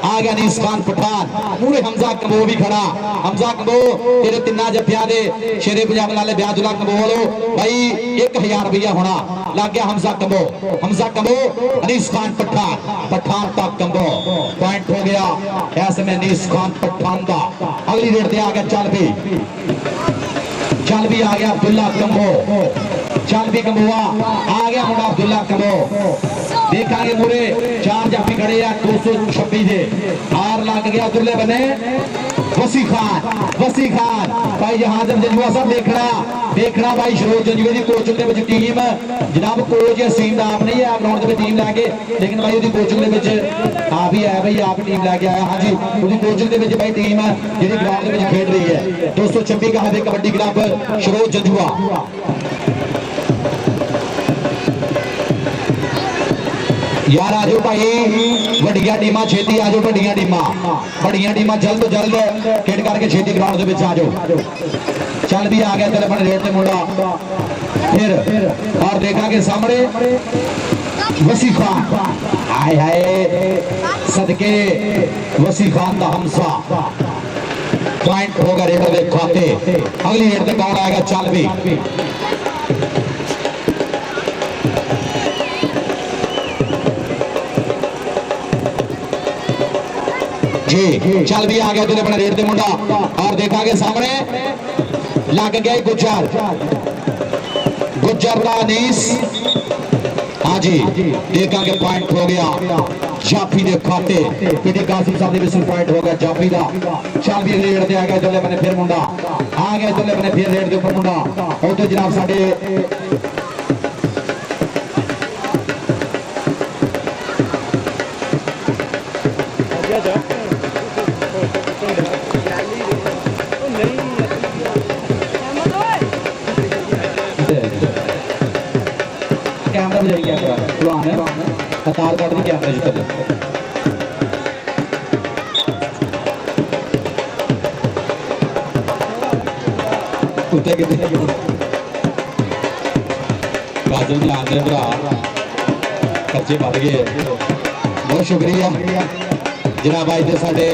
आ गया अनीस खान पठान पूरे हमजा कमो भी खड़ा हमजा कमो तेरे तिन्ना जफिया दे शेरे पंजाब लाले ब्याजुल्ला कमो वालो भाई 1000 रुपया होना लग गया हमजा कमो अनीस खान पठान तक कमो पॉइंट हो गया ऐसे में अनीस खान पठान का। अगली रेड ते आ गया चल भी आ गया अब्दुल्ला कमो चल भी कमोआ आ गया मुंडा अब्दुल्ला कमो देखांगे मुरे चार जाफी खड़े हैं 226 दे आर लग गया दुल्ले बने वसी खान भाई जहां जब जंजुआ साहब देखना भाई शरोज जंजुए की कोचिंग दे विच टीम जनाब कोच सीम दा आप नहीं है ग्राउंड दे टीम लैके लेकिन भाई उसकी कोचिंग दे विच आप ही है भाई आप टीम लैके आया। हाँ जी उसकी कोचिंग दे विच भाई टीम है जिहड़ी ग्राउंड दे विच खेड रही है 226 का है कबड्डी क्लब शरोज जंजुआ। यार आजो भाई बड़िया टीमां छेती आजो बड़िया टीमां जल्द तो जल्द खेड करके छेती ग्राउंड दे विच आ जाओ। चल भी आ गया तेरे बने रेड ते मुंडा फिर और देखांगे सामने वसी खान हाय हाय सदके वसी खान दा हमसा पॉइंट होगा रेड दे खाते। अगली रेड ते कौन आएगा चल भी जी चल भी आ गया तुझे अपने रेड दे मुंडा और देखा के सामने लग गया गुज्जर बड़ा अनीस। हाँ जी देखा के पॉइंट हो गया जाफी दे खाते पीटी कासिम साहब ने भी पॉइंट हो गया जाफी दा। चल भी रेड ते आ गया तुझे अपने फिर मुंडा आ गया तुझे अपने फिर रेड दे ऊपर मुंडा और तो जनाब साडे कैमरा बजाई कैमरा पुराना है कतार काट दी कैमरा जी कर कुत्ते कितने बादल ध्यान दे भरा खर्चे बढ़ गए। बहुत शुक्रिया जनाब भाई दे साडे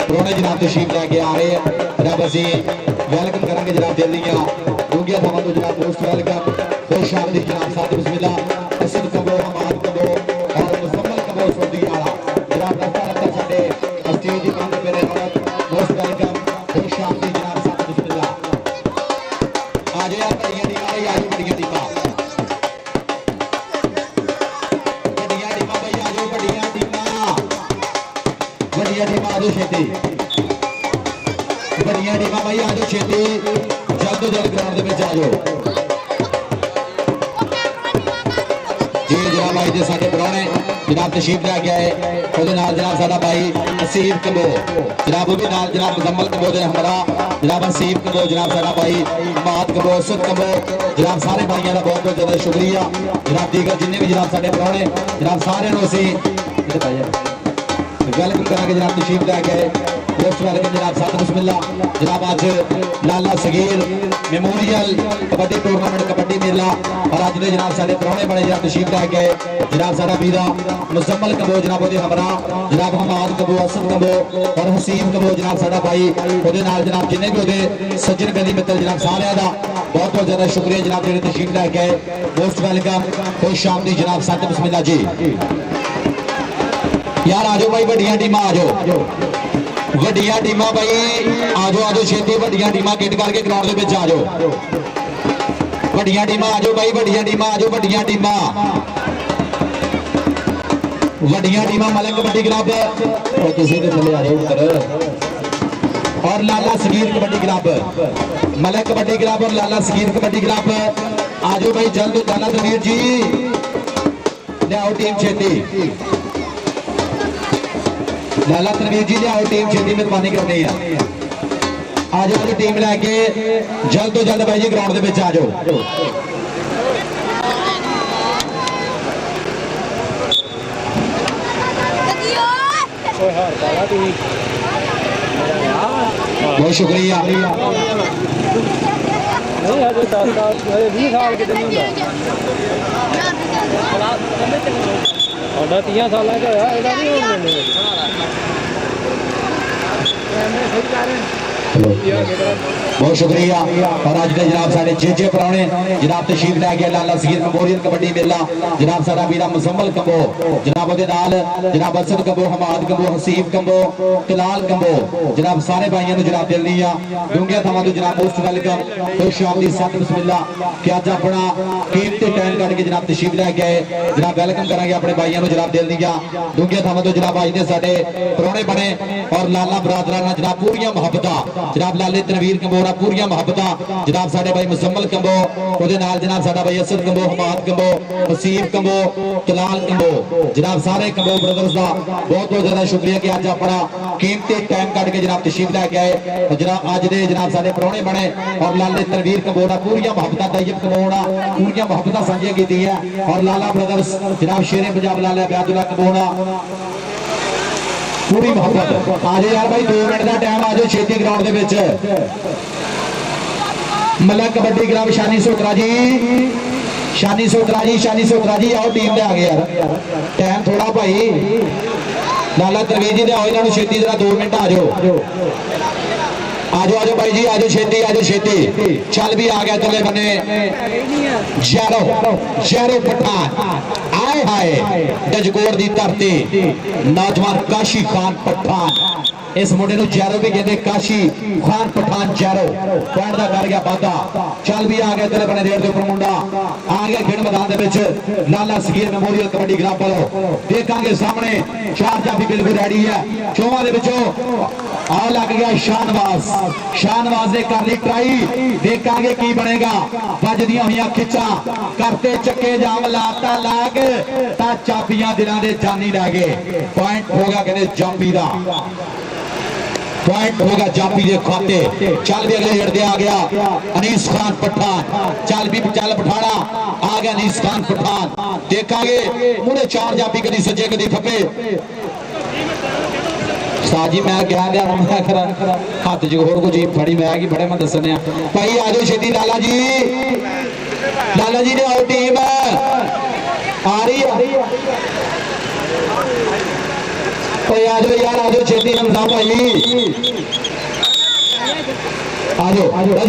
प्रोने जनाब तशरीफ लैके आ रहे हैं जनाब असी वेलकम करेंगे जनाब दिल्लीया डूंगिया थावां तो जनाब मोस्ट वेलकम खुश आमदीद जनाब साथ बिस्मिल्लाह असद कबो हमाद कबो और मुसम्मल कबो सऊदी वाला जनाब दफ्तर साडे स्टेज दी कंध पे रौनक मोस्ट वेलकम खुश आमदीद जनाब साथ बिस्मिल्लाह आ जाओ यार बड़िया टीमां भाई आ जाओ बड़िया टीमां भाई आ जाओ बड़िया टीमां आ जाओ छेती बड़िया टीमां भाई आ जाओ छेती जल्द तो जल्द ग्राउंड दे विच आ जाओ। जी जनाब भाई दे साडे पुराने जनाब तशरीफ लैके आए ਉਹਦੇ ਨਾਲ जनाब साडा भाई असीफ कबो जनाब ਉਹਦੇ ਨਾਲ जनाब मुजम्मल कबो दे हमरा जनाब असीफ कबो जनाब साडा भाई मात कबो असद कबो जनाब सारे भाइयों का बहुत बहुत ज़्यादा शुक्रिया जनाब दीगर जिन्ने भी जनाब साडे पुराने जनाब सारे नूं असीं वेलकम करांगे जनाब तशरीफ लैके आए मोस्ट वेलकम जनाब साथ बिस्मिल्लाह जनाब आज लाला सगीर मेमोरियल कबड्डी टूर्नामेंट कबड्डी मेला और आज ने जनाब साडे पुराने बड़े जनाब तशरीफ लैके आए जनाब साडा वीरा मुजम्मल कबो जनाब ओदे हमरा जनाब हमाद कबो असद कबो और हसीन कबो जनाब साडा भाई ओदे नाल जनाब जिन्ने भी ओदे सज्जन गली मित्र जनाब सारे दा बहुत बहुत ज्यादा शुक्रिया जनाब जेडे तशरीफ लैके आए मोस्ट वेलकम खुश आमदीद जनाब साथ बिस्मिल्लाह जी। यार आ जाओ भाई बड़िया टीमां आ जाओ ਵੱਡੀਆਂ ਟੀਮਾਂ ਭਾਈ ਆਜੋ ਆਜੋ ਛੇਤੀ ਵੱਡੀਆਂ ਟੀਮਾਂ ਕਿੱਟ ਕਰਕੇ ਗਰਾਊਂਡ ਦੇ ਵਿੱਚ ਆਜੋ ਵੱਡੀਆਂ ਟੀਮਾਂ ਆਜੋ ਭਾਈ ਵੱਡੀਆਂ ਟੀਮਾਂ ਆਜੋ ਵੱਡੀਆਂ ਟੀਮਾਂ मलक कबड्डी क्लब और किसी के थले आ जाओ उधर और लाला सगीर कबड्डी क्लब मलक कबड्डी क्लब और लाला सगीर कबड्डी क्लब आजो भाई जल्द लाला तनवीर जी ले आओ टीम छेती लाला तनवीर जी ले आओ टीम छेती मेहरबानी करनी है आजो भाई टीम लैके जल्द तो जल्द भाई जी ग्राउंड दे विच आ जाओ बहुत शुक्रिया बहुत शुक्रिया और अज के जनाब साढ़े चेचे पुराने जनाब तशरीफ लैके लाला सगीर मेमोरियल कबड्डी मेला जनाब साडा वीरा मुजम्मल कंबो जनाब ओदे नाल जनाब असद कंबो हमाद कंबो हसीब कंबो तलाल कंबो जनाब सारे भाइयों जनाब दिल दियां डूंगे थावां तो जनाब मोस्ट वेलकम खुश आमदी सत बिस्मिल्लाह कि अज अपना कीमती टाइम कढ के जनाब तशरीफ लैके आए जनाब वेलकम करांगे अपने भाइयों जनाब दिल दियां डूंगे थावां तो जनाब अज दे साडे पुराने बने और लाला बरादरां नाल जनाब पूरियां मुहब्बतां जनाब लाले तनवीर कंबो पूरियां मुहब्बतां जनाब साडे भाई मुजम्मल कंबो ओदे नाल जनाब साडा भाई असद कंबो हमाद कंबो हसीब कंबो तलाल कंबो जनाब सारे कंबो ब्रदर्स दा बहुत बहुत ज्यादा शुक्रिया कि आज अपना कीमती टाइम कढ के जनाब तशरीफ लेके आए और जनाब अज दे जनाब साडे परौणे बने और लाले तनवीर कंबो दा पूरियां मुहब्बतां तैयब कंबो दा पूरियां मुहब्बतां सांझियां कीतियां और लाला ब्रदर्स जनाब शेरे पंजाब लाला अब्दुल्ला कंबो दा पूरी मोहब्बत आजो यार भाई 2 मिनट का टाइम आजो छेती ग्राउंड दे विच मलक कबड्डी क्लब शानी सोत्रा जी शानी सोत्रा जी आओ टीम ले आ गए यार टाइम थोड़ा भाई लाला तनवीर जी ले आओ इन्होंने छेती जरा 2 मिनट आ जाओ आजो आजो भाई जी आजो छेती चल भी आ गया तले बने शहरों पठान आए हाय गजगोड़ दी धरती नौजवान काशी खान पठान इस मुंडे नूं जैरो भी कहते काशी खान पठान जैरो पॉइंट दा कर गया वादा चल भी आ गया तेरे बने रेड दे ऊपर मुंडा आ गया खेड मैदान दे विच लाला सगीर मेमोरियल कबड्डी क्लब वालों देखांगे सामने चार जाफी बिल्कुल रेडी है चौवां दे विचों आ लग गया शाहनवाज ने कर ली ट्राई देखांगे की बनेगा वजदियां हुई खिचा करते चक्के जाम लाता लाग ता चाबियां दिलां दे जानी लै गए पॉइंट होगा कहते जापी दा पॉइंट होगा जापी के खाते चल भी अगले हेड दे आ गया अनीस खान पठान चल पठाना आ गया अनीस खान पठान देखांगे मुड़े चार जापी कदी सज्जे कदी खब्बे साजी मैं कह दिया मैं हाथ च होर कुछ फड़ी मैं कि बड़े मैं दसने भाई आ जाओ छेती लाला जी ने आओ टीम आ रही आ जाओ यार आ जाओ छेती हमजा भाई आजो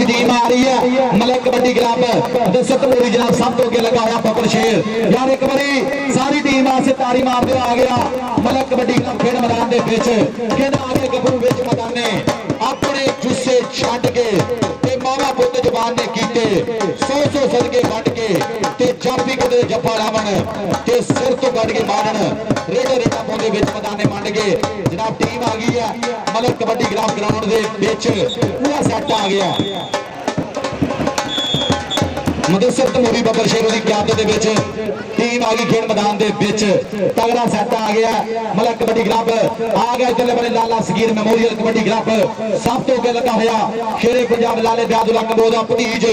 टीम आ रही है मलक कबड्डी क्लब सतमूरी जनाब सब तो अगे लगा हुआ बबर शेर यार एक बारी सारी टीम वास्ते तारी मार दो आ गया मलक कबड्डी क्लब खेड मैदान दे विच कहंदा आ गया गबरू विच मैदाने अपने जुस्से छड्ड के ते मावा पुੱਤ जवान ने कीते 100 सदके वंड के ते जापी कदे जफा लावन ते सिर तो कट के मारन रेडा पाउंदे विच मैदाने मंड के जनाब टीम आ गई है मलक कबड्डी क्लब ग्राउंड दे विच पूरा सेट आ गया मुदस्सिर तमूरी बबर शेर की क्यादत दे विच टीम आ गई खेड मैदान दे विच तगड़ा सेट आ गया मलक कबड्डी क्लब आ गया चले बने लाला सगीर मेमोरियल कबड्डी क्लब सब तो अगे लगा होया शेरे पंजाब लाले अब्दुल्ला कंबो दा भतीज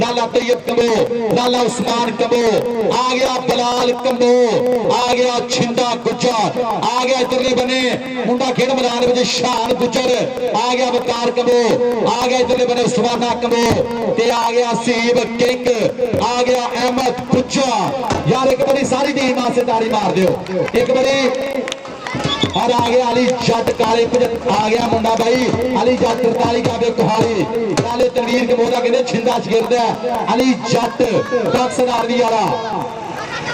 लाला तैयब कंबो लाला उस्मान कंबो आ गया बलाल कंबो आ गया छिंदा गुज्जर आ गया इधरले बने मुंडा खेड मैदान विच शान गुज्जर आ गया वकार कंबो आ गया इधरले बने उस्माना कंबो ते आ गया सीब किंग आ गया अहमद गुज्जा यार एक बारी सारी टीम वास्ते ताड़ी मार दियो एक बारी और आ गया अली जट काले आ गया मुंडा भाई अली जट 43 का कोहाली काले तनवीर के मोदा कहते छिंदा शिगिरद है अली जट पाक सरदार दी वाला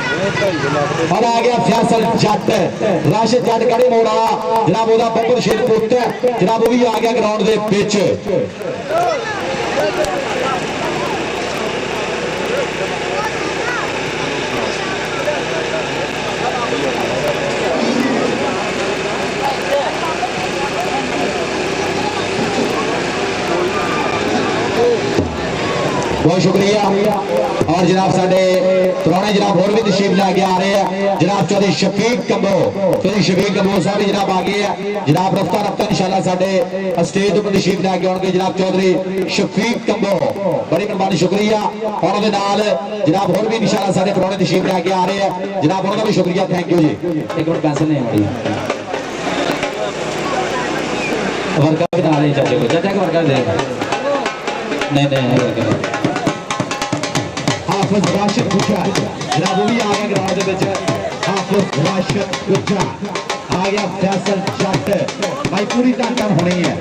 और आ गया फैसल जट राशिद जट कड़े मोड़ा जनाब ओदा बब्बर शेर पुत जनाब वो भी आ गया ग्राउंड दे विच बहुत शुक्रिया और जनाब साडे पुराने जनाब होर भी तशरीफ लैके आ रहे हैं जनाब चौधरी शफीक कंबो साहब जनाब आ गए हैं जनाब रफ्ता रफ्ता इंशाल्लाह साडे स्टेज पर तशरीफ लैके आउणगे जनाब चौधरी शफीक कंबो बड़ी मेहरबानी शुक्रिया और उहदे नाल जनाब होर भी इंशाल्लाह साडे पुराने तशरीफ लैके आ रहे हैं जनाब उन्होंने भी शुक्रिया थैंक यू जी एक मिनट पेंसिल नहीं हमारी वर्का भी ना नहीं चाचा को वर्का देगा नहीं वर्का हाफिज राशिद गुज्जा जनाब वो भी आ गया ग्राउंड के विच हाफिज राशिद गुज्जा आ गया फैसल जट भाई पूरी धन होनी है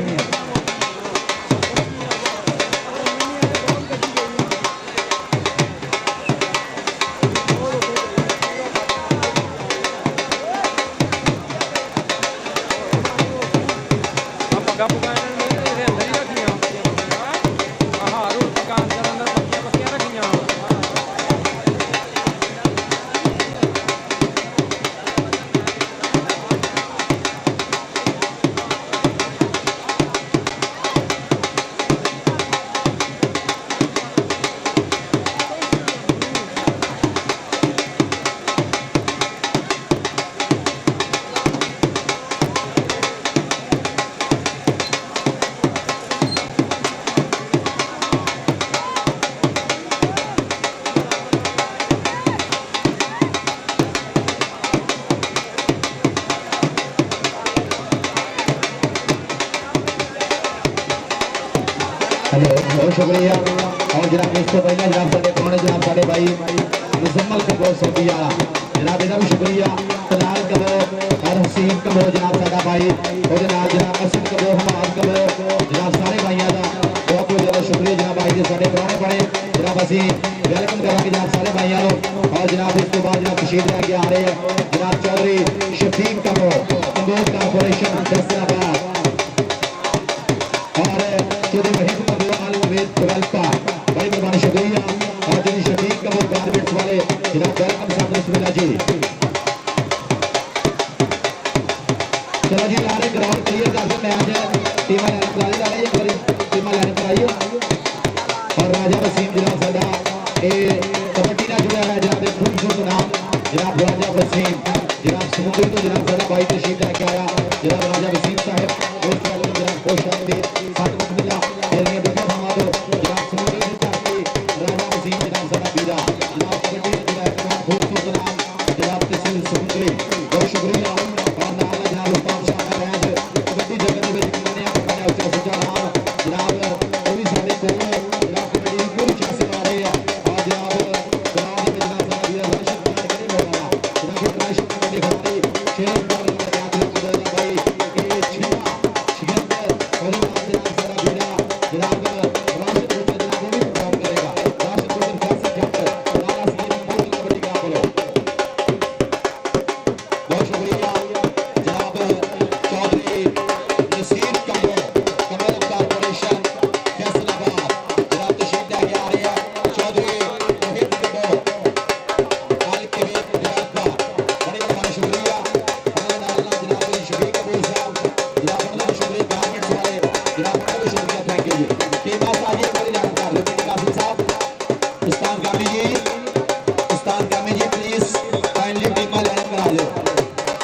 बहुत शुक्रिया और जनाब इस तो पहले जनाब साडे पुराने जनाब साडे भाई मुजम्मल कबो सऊदी वाला जनाब इहदा भी शुक्रिया तलाल कबो और हसीन कबो जनाब साडा भाई और जनाब असद कबो हमाद कबो जनाब सारे भाइयों का बहुत बहुत ज़्यादा शुक्रिया जनाब भाई जी साडे पुराने बड़े जनाब असी वेलकम करांगे जनाब सारे भाइयों को और जनाब इस तो बाद जनाब तशरीफ लैके आ रहे हैं जनाब चौधरी शफीक कबो कंबोज कारपोरेशन फैसलाबाद और चौधरी वहीद डेवलपर बड़ी मेहरबानी शुक्रिया और जी शफीक कबूर गारमेंट्स वाले जनाब वेलकम साहब बिस्मिल्लाह जी चलो जी लारे ग्राउंड क्लियर कर दो मैच टीम लाइन पर आ रही है एक बार टीम लाइन पर आई और राजा वसीम जनाब साडा ए कबड्डी ना जुड़ा है जनाब खूबसूरत नाम जनाब राजा वसीम जनाब समुद्री तो जनाब साडा भाई तशरीफ लेके आया जनाब राजा वसीम साहब बहुत वेलकम जनाब खुश आमदीद साथ बिस्मिल्लाह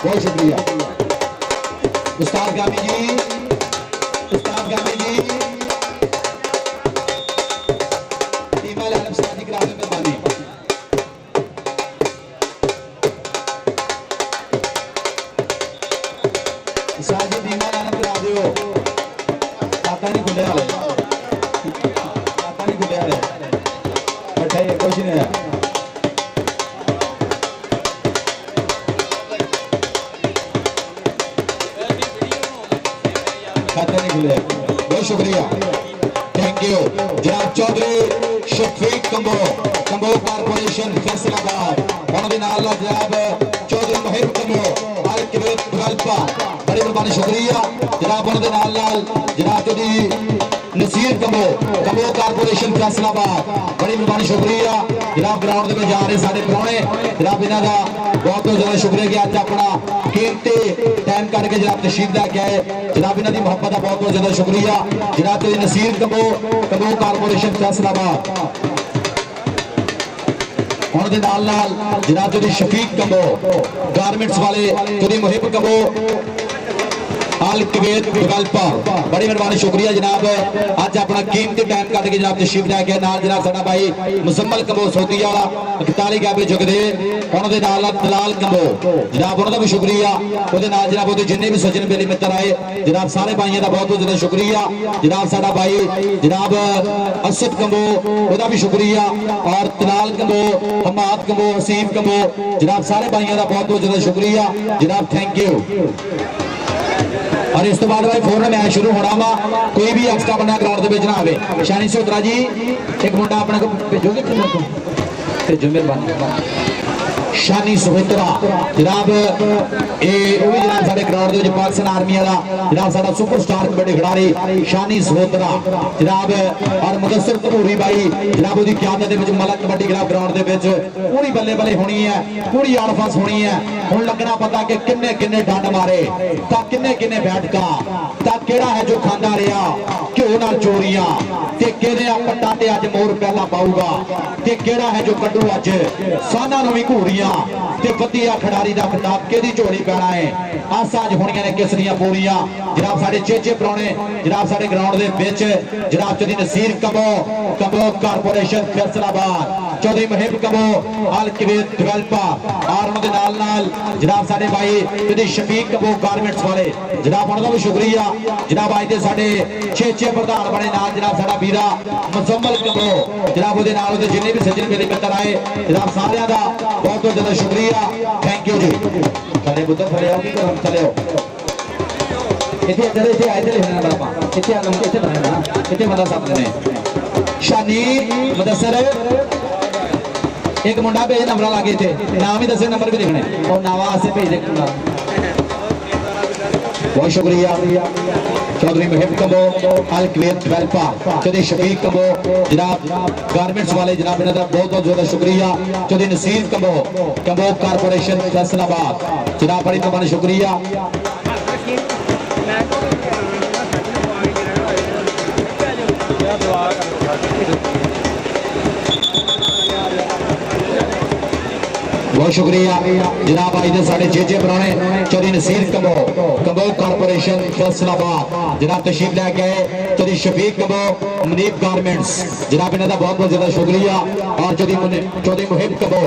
बहुत शुक्रिया उस्ताद गामी जी टीम वाले आलम सादी करा दो मेहरबानी सादी टीम वाले आलम करा दो खाता नहीं खुले वाले बैठे कुछ नहीं है बहुत शुक्रिया थैंक यू जनाब चौधरी शफीक कंबो कंबो कारपोरेशन फैसलाबाद उन्होंने नाल जनाब चौधरी महिब कंबो अल कबीर गल्पा बड़ी मेहरबानी शुक्रिया जनाब उन्होंने नाल जनाब चौधरी नसीर कंबो कंबो कारपोरेशन फैसलाबाद बड़ी मेहरबानी शुक्रिया जनाब ग्राउंड में जा रहे सारे प्राणे जनाब इन्हों का बहुत बहुत ज्यादा शुक्रिया कि अज अपना कीमती टाइम कट के जनाब तशरीफ लैके आए जनाब इन्हों की मुहब्बत का बहुत बहुत ज्यादा शुक्रिया जनाब चौधरी नसीर कंबो कंबो कारपोरेशन फैसलाबाद उन्होंने जनाब चौधरी शफीक कंबो गारमेंट्स वाले चौधरी मुहिब कंबो अल कबीर गल्पा बड़ी मेहरबानी शुक्रिया जनाब अज अपना कीमती टाइम कट के जनाब तशरीफ लैके नाल जनाब साडा भाई मुजम्मल कंबो सोती वाला 41 गैबे जुगदे उन्होंने नाल दलाल कंबो जनाब उन्होंने भी शुक्रिया उहदे नाल जनाब उहदे जिन्ने भी सज्जन बेली मित्र आए जनाब सारे भाइयों का बहुत बहुत ज्यादा शुक्रिया जनाब साडा भाई जनाब असद कंबो उहदा भी शुक्रिया और दलाल कंबो हमाद कंबो हसीफ कंबो जनाब सारे भाइयों का बहुत बहुत ज्यादा शुक्रिया जनाब थैंक यू और इस तो बाद भाई फोरन मैच शुरू होना वा कोई भी एक्स्ट्रा बंदा ग्राउंड के ना आए शानी सोत्रा जी एक मुंडा अपने को भेजोगे भेजो मेहरबानी शानी सहोत्रा जनाब जनाब साडे ग्राउंड के पाकिस्तान आर्मी वाला जनाब साडा सुपरस्टार कबड्डी खिडारी शानी सहोत्रा जनाब और मुदस्सिर कपूरी भाई जनाब उसकी क्यादत दे विच मलक कबड्डी क्लब ग्राउंड दे विच पूरी बल्ले बल्ले होनी है पूरी आड़फस होनी है हुण लगना पता कि किन्ने किन्ने डंड मारे तां किन्ने किन्ने बैठका तां केड़ा है जो खांदा रहा घ्यो नाल चोरियां ते केड़े पट्टा ते अज मोर पहला पाऊगा ते केड़ा है जो कड्डू अज साना नूं वी घूरियां ते वधिया खिडारी दा खिताब केदी झोली पैना है आसां अज होणियां ने किस दियां पूरियां जनाब साडे चेचे पुराने जनाब साडे ग्राउंड दे विच जनाब चौधरी नसीर कंबो कंबो कारपोरेशन फैसलाबाद चौधरी मुहिब कंबो अल कबीर डेवलपर और उन्होंने नाल नाल जनाब साडे भाई चौधरी शफीक कंबो गारमेंट्स वाले जनाब उन्होंने भी शुक्रिया जनाब अज दे साडे चेचे प्रधान बने नाल जनाब साडा वीरा मुजम्मल कंबो जनाब उहदे नाल उहदे जिन्ने भी सज्जन मेरे मित्र आए जनाब सारियां दा बहुत बहुत ज्यादा शुक्रिया थैंक यू जी थले बुद्ध थले आओ कि हम थले आओ इथे इधर इथे आए थे लेना बड़ा पा इथे आलम इथे बनाना इथे बंदा साथ ने शानी मुदस्सिर एक मुंडा भेज नंबर लागे थे नाम ही दसे नंबर भी लिखने और नावा से भेज दे बहुत शुक्रिया चौधरी मुहिब कंबो अल कबीर डेवलपर चौधरी शफीक कंबो जनाब गारमेंट्स वाले जनाब इन्हों का बहुत बहुत ज्यादा शुक्रिया चौधरी नसीर कंबो कंबो कारपोरेशन फैसलाबाद जनाब बड़ी मेहरबानी शुक्रिया बहुत शुक्रिया जनाब आज साढ़े चेचे पुराने चौधरी नसीर कंबो कंबो कारपोरेशन फैसलाबाद जनाब तशरीफ लैके आए चौधरी शफीक कंबो मुनीब गारमेंट्स जनाब इन्हों का बहुत बहुत ज्यादा शुक्रिया और चौधरी मुहिब कंबो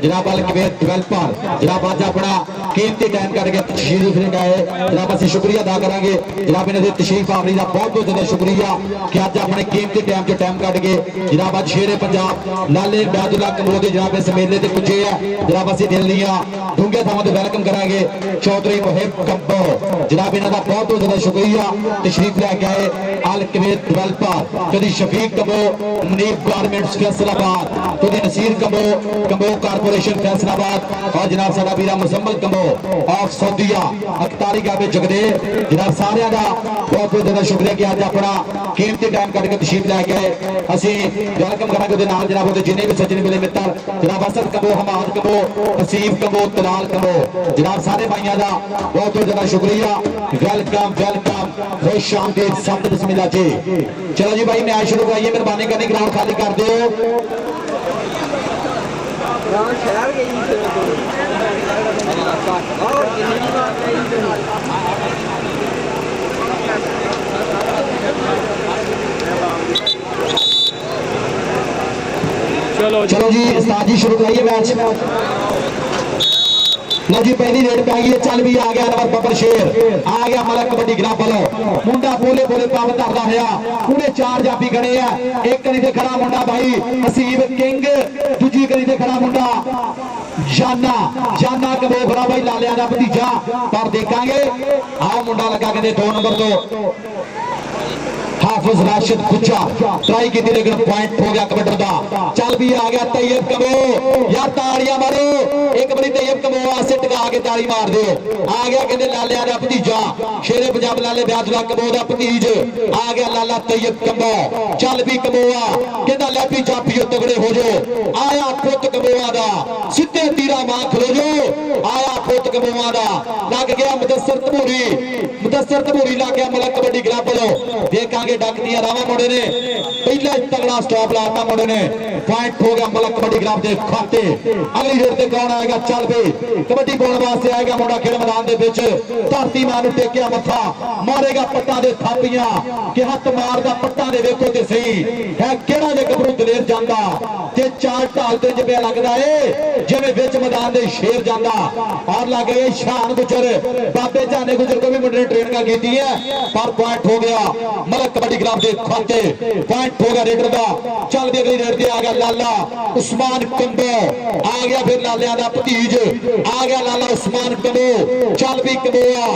जनाब अल कबीर डेवलपर जनाब अज अपना कीमती टाइम करके तशरीफ लेके आए जनाब असं शुक्रिया अदा करांगे जनाब इन्हों की तशरीफ आवरी का बहुत बहुत ज्यादा शुक्रिया कि अज अपने कीमती टाइम जो टाइम कट के जनाब अज शेरे पंजाब लाले बैदुल्ला कंबो के जनाब इस मेले से पुजे है जनाब असं दिल दियां डूंगे थावां ते वेलकम करांगे चौधरी मुहिब कंबो जनाब इन्हों का बहुत बहुत ज्यादा शुक्रिया तशरीफ लैके आए Al Kabir developer Chaudhry Shafiq Kamboh Munib garments Faisalabad Chaudhry Naseer Kamboh Kamboh corporation Faisalabad और जनाब साडा वीरा मुजम्मल कंबो ऑफ सऊदीया 41 गैबे जुगदे जनाब सारियां दा बहुत बहुत ज्यादा शुक्रिया कि अज अपना कीमती टाइम कट के तशरीफ लैके आए असं वेलकम करांगे उहदे नाल जनाब उहदे जिन्ने भी सज्जन मिले मित्र जनाब असद कंबो हमाद कंबो हसीफ कंबो तलाल कंबो जनाब सारे भाइयों का बहुत बहुत ज्यादा शुक्रिया वेलकम वेलकम खुश आमदीद सब बिस्मिल्लाह जी चलो जी भाई मैच शुरू कराइए मेहरबानी करनी ग्राउंड खाली कर दो चलो जी उस्ताद जी शुरू कराइए मैच लो जी पहली रेड पै गई चल भी आ गया नंबर बबर शेर आ गया मलक कबड्डी ग्राफ वालों मुंडा बोले बोले पाव धरदा होया पूरे चार जाफी खड़े हैं एक करी ते खड़ा मुंडा भाई हसीब किंग दूजी करी ते खड़ा मुंडा जाना जाना कबो खड़ा भाई लालिया दा भतीजा पर देखांगे आओ मुंडा लगा कहते 2 नंबर तो हाफिज राशिद गुज्जा ट्राई की थी लेकिन पॉइंट हो गया कबड्डी का। चल भी आ गया तैयब कमो यार ताड़ियां मारो एक बारी तैयब कमो आसे टका के ताड़ी मार दो। आ गया कहते लालिया का भतीजा शेरे पंजाब लाले ब्याजला कमो का भतीज आ गया लाला तैयब कमो। चल भी कमोआ कहता लैपी चापियो तगड़े हो जाओ आया पुत कमोआ दा सीधे तीरा मां खलो जो आया पुत कमोआ दा लग गया मुदस्सर तमूरी लग गया मलक कबड्डी क्लब वालों। देखांगे डक दिया रावा मुंडे ने पहला तगड़ा स्टॉप लाता मुंडे ने पॉइंट हो गया मलक कबड्डी क्लब के खाते। अगली रेड से कौन आएगा चल भी कबड्डी पाने वास्ते आएगा मुंडा खेल मैदान के विच धरती मां नूं टेकिया मत्था मारेगा पट्टा दे थापियां कि हथ मारदा पट्टा दे वेखो ते सही है किहड़ा जे गबरू दलेर जांदा ते चार ढाल ते जिवें लगदा ए जिवें विच मैदान दे शेर जांदा। और लग गए शान गुजर बाबे जाने गुजर को भी मुंडे ने ट्रेनिंग की है पर पॉइंट हो गया मलक कबड्डी क्लब के खाते। पॉइंट हो गया रेडर का। चल भी अगली रेड आ गया लाला उस्मान कंबो आ गया फिर लालिया का भतीज आ गया लाला उस्मान कंबो। चल भी कबोआ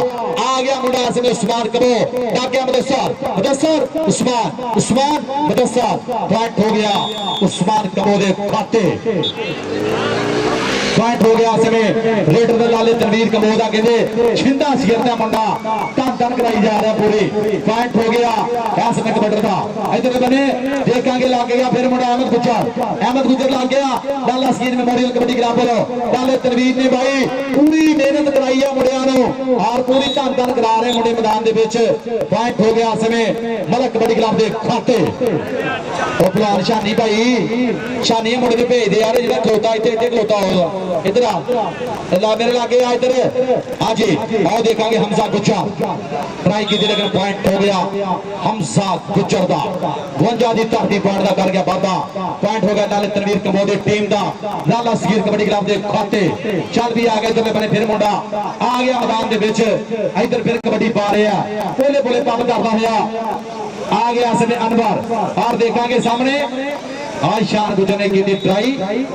आ गया मुंडा इसमें उस्मान कंबो लग गया मुदस्सर उस्मान मुदस्सर पॉइंट हो गया उस्मान कंबो के खाते। पॉइंट हो गया समय रेडर दे लाले तनवीर कमोदा कहते छिंदा सिर दा मुंडा धन कराई जा रहा पूरी। पॉइंट हो गया ऐस में कबड्डी का। इधर बने देखांगे लग गया फिर मुंडा अहमद गुजर लग गया लाला स्कीन मेमोरियल कबड्डी क्लब वालों। लाले तनवीर ने भाई पूरी मेहनत कराई है मुंडिया नूं और पूरी धन करा रहे मुंडे मैदान दे विच। पॉइंट हो गया समय मलक कबड्डी क्लब के खाते। ओ भलवान शानी भाई शानी मुंडे ने भेज दे यार जेड़ा खलोता इत्थे खलोता होगा इधर आ मेरे लागे आ इधर हाँ जी आओ देखांगे हमजा गुज्जर ट्राई की लेकिन पॉइंट हो गया हमजा गुज्जर दा 52 दी धरती पॉइंट दा कर गया बाबा। पॉइंट हो गया लाले तनवीर कमो दी टीम दा लाला सगीर कबड्डी क्लब दे खाते। चल भी आ गया इधर बने फिर मुंडा आ गया मैदान दे विच इधर फिर कबड्डी पा रहे हैं बोले बोले पंप करदा होया आ गया इसने अनवर और देखांगे सामने आज शान गुज्जर ने की ट्राई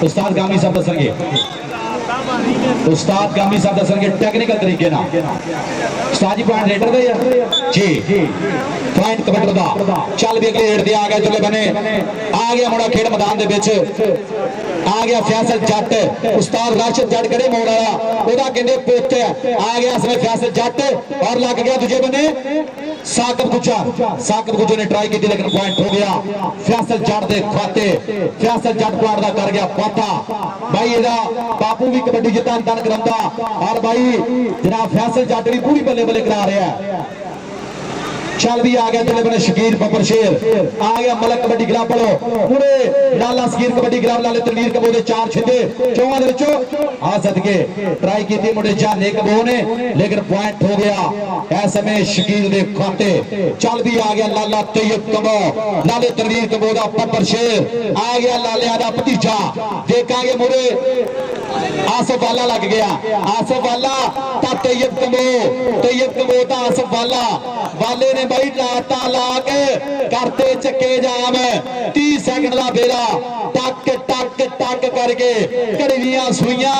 उस्ताद गामी साहब दसणगे उस्ताद गामी साहब दसणगे टेक्निकल तरीके ना उस्ताद जी पॉइंट रेडर दे जी पॉइंट कबड्डी दा। चल भी अगले रेड दे आ गया चले बने आ गया मुंडा खेड मैदान दे विच आ गया फैसल जट उस्ताद राशिद जट करे मोड़ वाला ओदा कहंदे पुੱਤ आ गया इसमें फैसल जट और लग गया दूजे बने साकिब गुज्जर ने ट्राई की लेकिन पॉइंट हो गया फैसल जट दे खाते। फैसल जट पॉइंट दा कर गया पाता भाई एदा बापू भी कबड्डी जिता तन करांदा और भाई जनाब फैसल जट भी पूरी बल्ले बल्ले करा रहा है। चल भी आ गया चले बने शकीर बब्बर शेर आ गया मलक कबड्डी क्लब वालों पूरे लाला सगीर कबड्डी क्लब लाले तनवीर कबो दे चार छिंदे चौवां दे विचों आ सदके ट्राई की मुंडे जाने कबो ने लेकिन पॉइंट हो गया ऐ समय शकीर दे खाते। चल भी आ गया लाला तैयब कबो लाले तनवीर कबो दा बब्बर शेर आ गया लालिया दा भतीजा देखांगे मुरे आसफ वाला लग गया आसफ वाला ता तैयब कबो ता आसफ वाले ने भाई लाता ला के करते चक्के जाम 30 सेकंड का बेरा टक टक टक करके घड़ियां सुइयां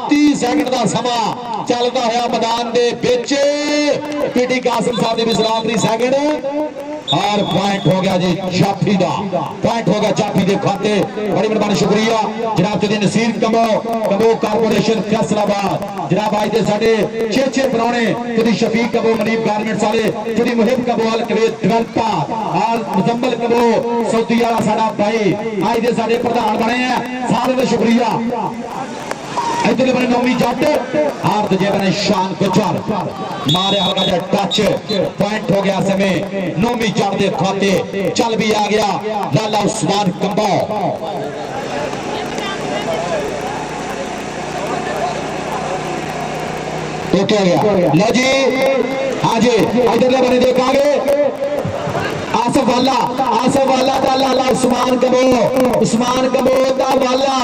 30 सेकंड का समा चलता होया मैदान दे विच पीटी कासिम साहब दी सलामती सेकंड और पॉइंट हो गया जी जाफी दा। पॉइंट हो गया जाफी दे खाते। बड़ी मेहरबानी शुक्रिया जनाब जी नसीर कमो कारपोरेशन फैसलाबाद जनाब आज दे साडे 6 पुराने कदी शफीक कबो मनीब गारमेंट्स वाले कदी मुहिब कबो अल कवेत डेवलपर और मुजम्मल कबो सऊदी वाला साडा भाई आज दे साडे प्रधान बने हैं सारे दा शुक्रिया। इधर बने नौमी जट और दूजे बने शान गुज्जर मारे हल्का जा टच पॉइंट हो गया समय नौमी जट दे खाते। चल भी आ गया लाला उस्मान कंबो तो क्या गया लो जी हाँ जी इधर बने देखांगे आसफ वाला दा लाला उस्मान कबो दा वाला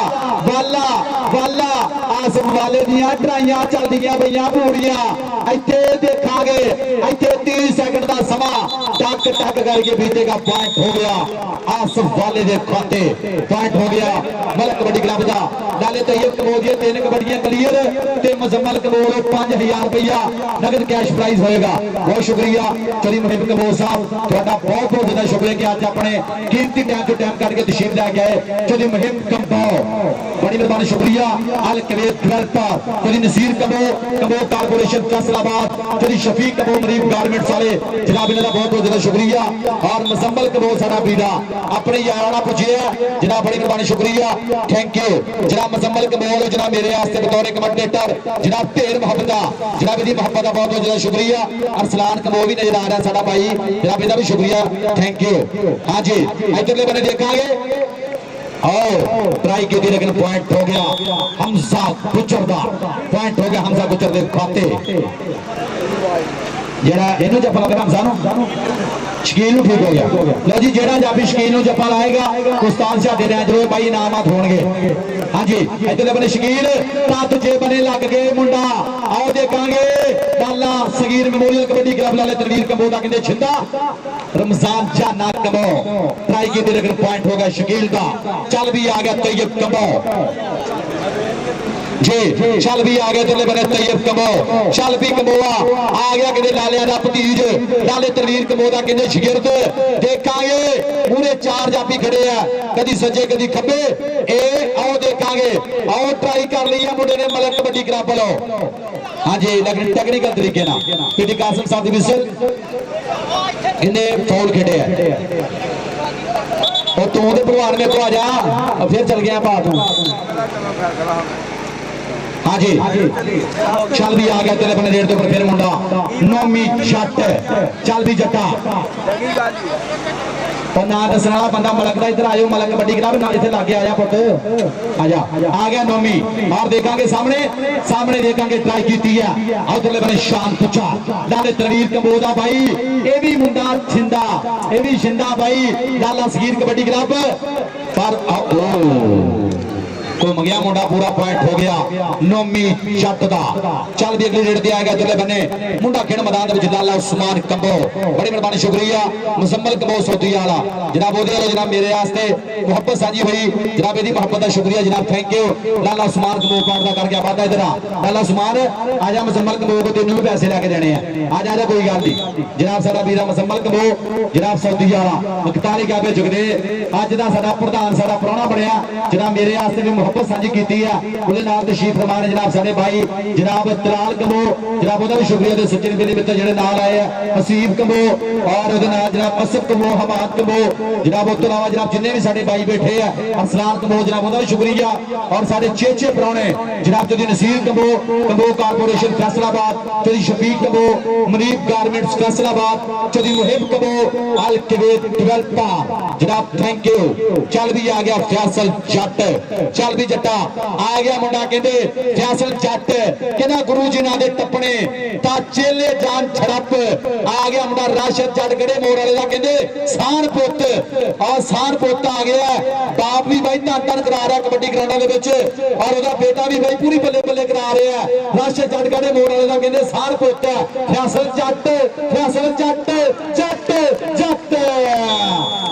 आसफ वाले दियां ट्राइयां चलदियां पईयां पूरियां इत्थे देखांगे इत्थे 30 सेकंड दा समा टक टक टक करके बीतेगा पॉइंट हो गया आसफ वाले दे खाते पॉइंट हो गया मलक कबड्डी क्लब दा नाले तैयब कमोल दी 3 कबड्डियां क्लियर ते मुजम्मल कमोल 5000 रुपया नगद कैश प्राइज होएगा बहुत शुक्रिया चली मुहिब कमोल साहब ਤੁਹਾਡਾ बहुत बहुत ज्यादा शुक्रिया कि आज अपने कीमती टाइम तो टाइम कट के तशरीफ लै गए चली मुहिब कमो बड़ी मेहरबानी शुक्रिया अल कवेत डेवलपर चली नसीर कमो कमो कारपोरेशन फैसलाबाद चली शफीक कमो मरीब गारमेंट्स वाले जनाब इन्हां दा बहुत बहुत ज्यादा शुक्रिया और मुजम्मल कमो साडा बीड़ा अपने याराना पुजे जनाब बड़ी मेहरबानी शुक्रिया थैंक यू जनाब मुजम्मल कमोल जनाब मेरे वास्ते बतौर कमेंटेटर जनाब ढेर मोहब्बत जनाब इहदी मोहब्बत दा बहुत बहुत ज्यादा शुक्रिया अरसलान कमो भी नजर आ रहा साडा भाई जनाब इहदा भी शुक्रिया थैंक यू हाँ जी इधरले बने देखांगे आओ ट्राई की थी लेकिन पॉइंट हो गया हमजा गुजर दा पॉइंट हो गया हमजा गुजर दे खाते जेड़ा इनू जप्पा लगा हमजा नु शकील नु ठीक हो गया लो जी जेड़ा जाबी शकील नु जप्पा लाएगा उस्ताद साडे ने जरूर भाई इनामात होणगे हां जी इधरले बने शकील तत जे बने लग गए मुंडा आओ देखांगे डाला सगीर मेमोरियल कबड्डी क्लब लाले तनवीर कंबो दा कहंदे छिंदा रमजान जाना कमो ट्राई की थी लेकिन पॉइंट हो गया शकील दा चल भी आ गया तैयब कमो जी चल भी आ गया तेरे बने तैयब कमो चल भी कमोआ आ गया कहते लालिया दा भतीज लाले तनवीर कमो दा कहते शागिर्द देखांगे पूरे 4 जाफी खड़े हैं कदी सज्जे कदी खब्बे ए आओ देखांगे आओ ट्राई कर लिया मुंडे ने मलक कबड्डी क्लब वालों हां जी लेकिन टेक्निकल तरीके ना पीटी कासिम साहब दी विसल इन्हें फौल खेड़े है और तू तो भगवान में तो आ जा और फिर चल गया बात हाँ जी चल भी आ गया तेरे बने रेड के ऊपर फिर मुंडा नौमी शट चल भी जट्टा और ना दसने वाला बंदा मलक दा इधर आयो मलक कबड्डी क्लब ना इथे लागे आया पुट आजा आ गया नौमी और देखांगे सामने सामने देखांगे ट्राई कीती है और उधरले बने शान पुछा लाले तनवीर कंबो दा भाई ए भी मुंडा छिंदा ए भी छिंदा भाई लाला सगीर कबड्डी क्लब पर को मंगया मुंडा पूरा पॉइंट हो गया नौमी शट दा चल भी अगली रेड ते आ गया इधरले बने मुंडा खेड मैदान दे विच लाला उस्मान कंबो बड़ी मेहरबानी शुक्रिया मुजम्मल कंबो सौदी वाला जनाब ओदे वाले जनाब मेरे वास्ते मोहब्बत साझी हुई जनाब एदी मोहब्बत दा शुक्रिया जनाब thank you Lala Usman combo part दा करके आबादा इधर लाला उस्मान आजा मुजम्मल कंबो को तेनू भी पैसे लेके देने हैं आजा आजा कोई गल नहीं जनाब साडा वीरा मुजम्मल कंबो जनाब सौदी वाला 41 गाबे जुगदे अज दा साडा प्रधान साडा प्राणा बनया जनाब मेरे वास्ते भी मोहब्बत साझी कीती है उहदे नाल तशरीफ फरमाने जनाब साडे भाई जनाब तलाल कंबो जनाब ओदा भी शुक्रिया ते सच्चे दिल मित्र जेड़े नाल आए हैं हसीब कंबो और ओदे नाल जनाब असफ कंबो हमाद कंबो जनाब उस तो अलावा जनाब जिन्ने भी साडे भाई बैठे हैं अरसलान कंबो जनाब ओदा भी शुक्रिया और साडे चेचे प्राणे जनाब चौधरी नसीर कंबो कंबो कारपोरेशन फैसलाबाद चौधरी शफीक कंबो मनीब गारमेंट्स फैसलाबाद चौधरी मुहिब कंबो अल कवेत डेवलपर जनाब थैंक यू चल भी आ गया फैसल जट चल भी जट्टा आ गया मुंडा कहते फैसल जट कहना गुरु जी ना दे टपने ता चेले जान छड़प आ गया मुंडा राशिद जट गड़े मोड़ वाले दा कहते सान पुत और सान पुत आ गया बाप भी भाई धन धन करा रहा कबड्डी ग्राउंडां दे विच और ओदा बेटा भी भाई पूरी बल्ले बल्ले करा रहा है राशिद जट गड़े मोड़ वाले दा कहते सान पुत फैसल जट जट जट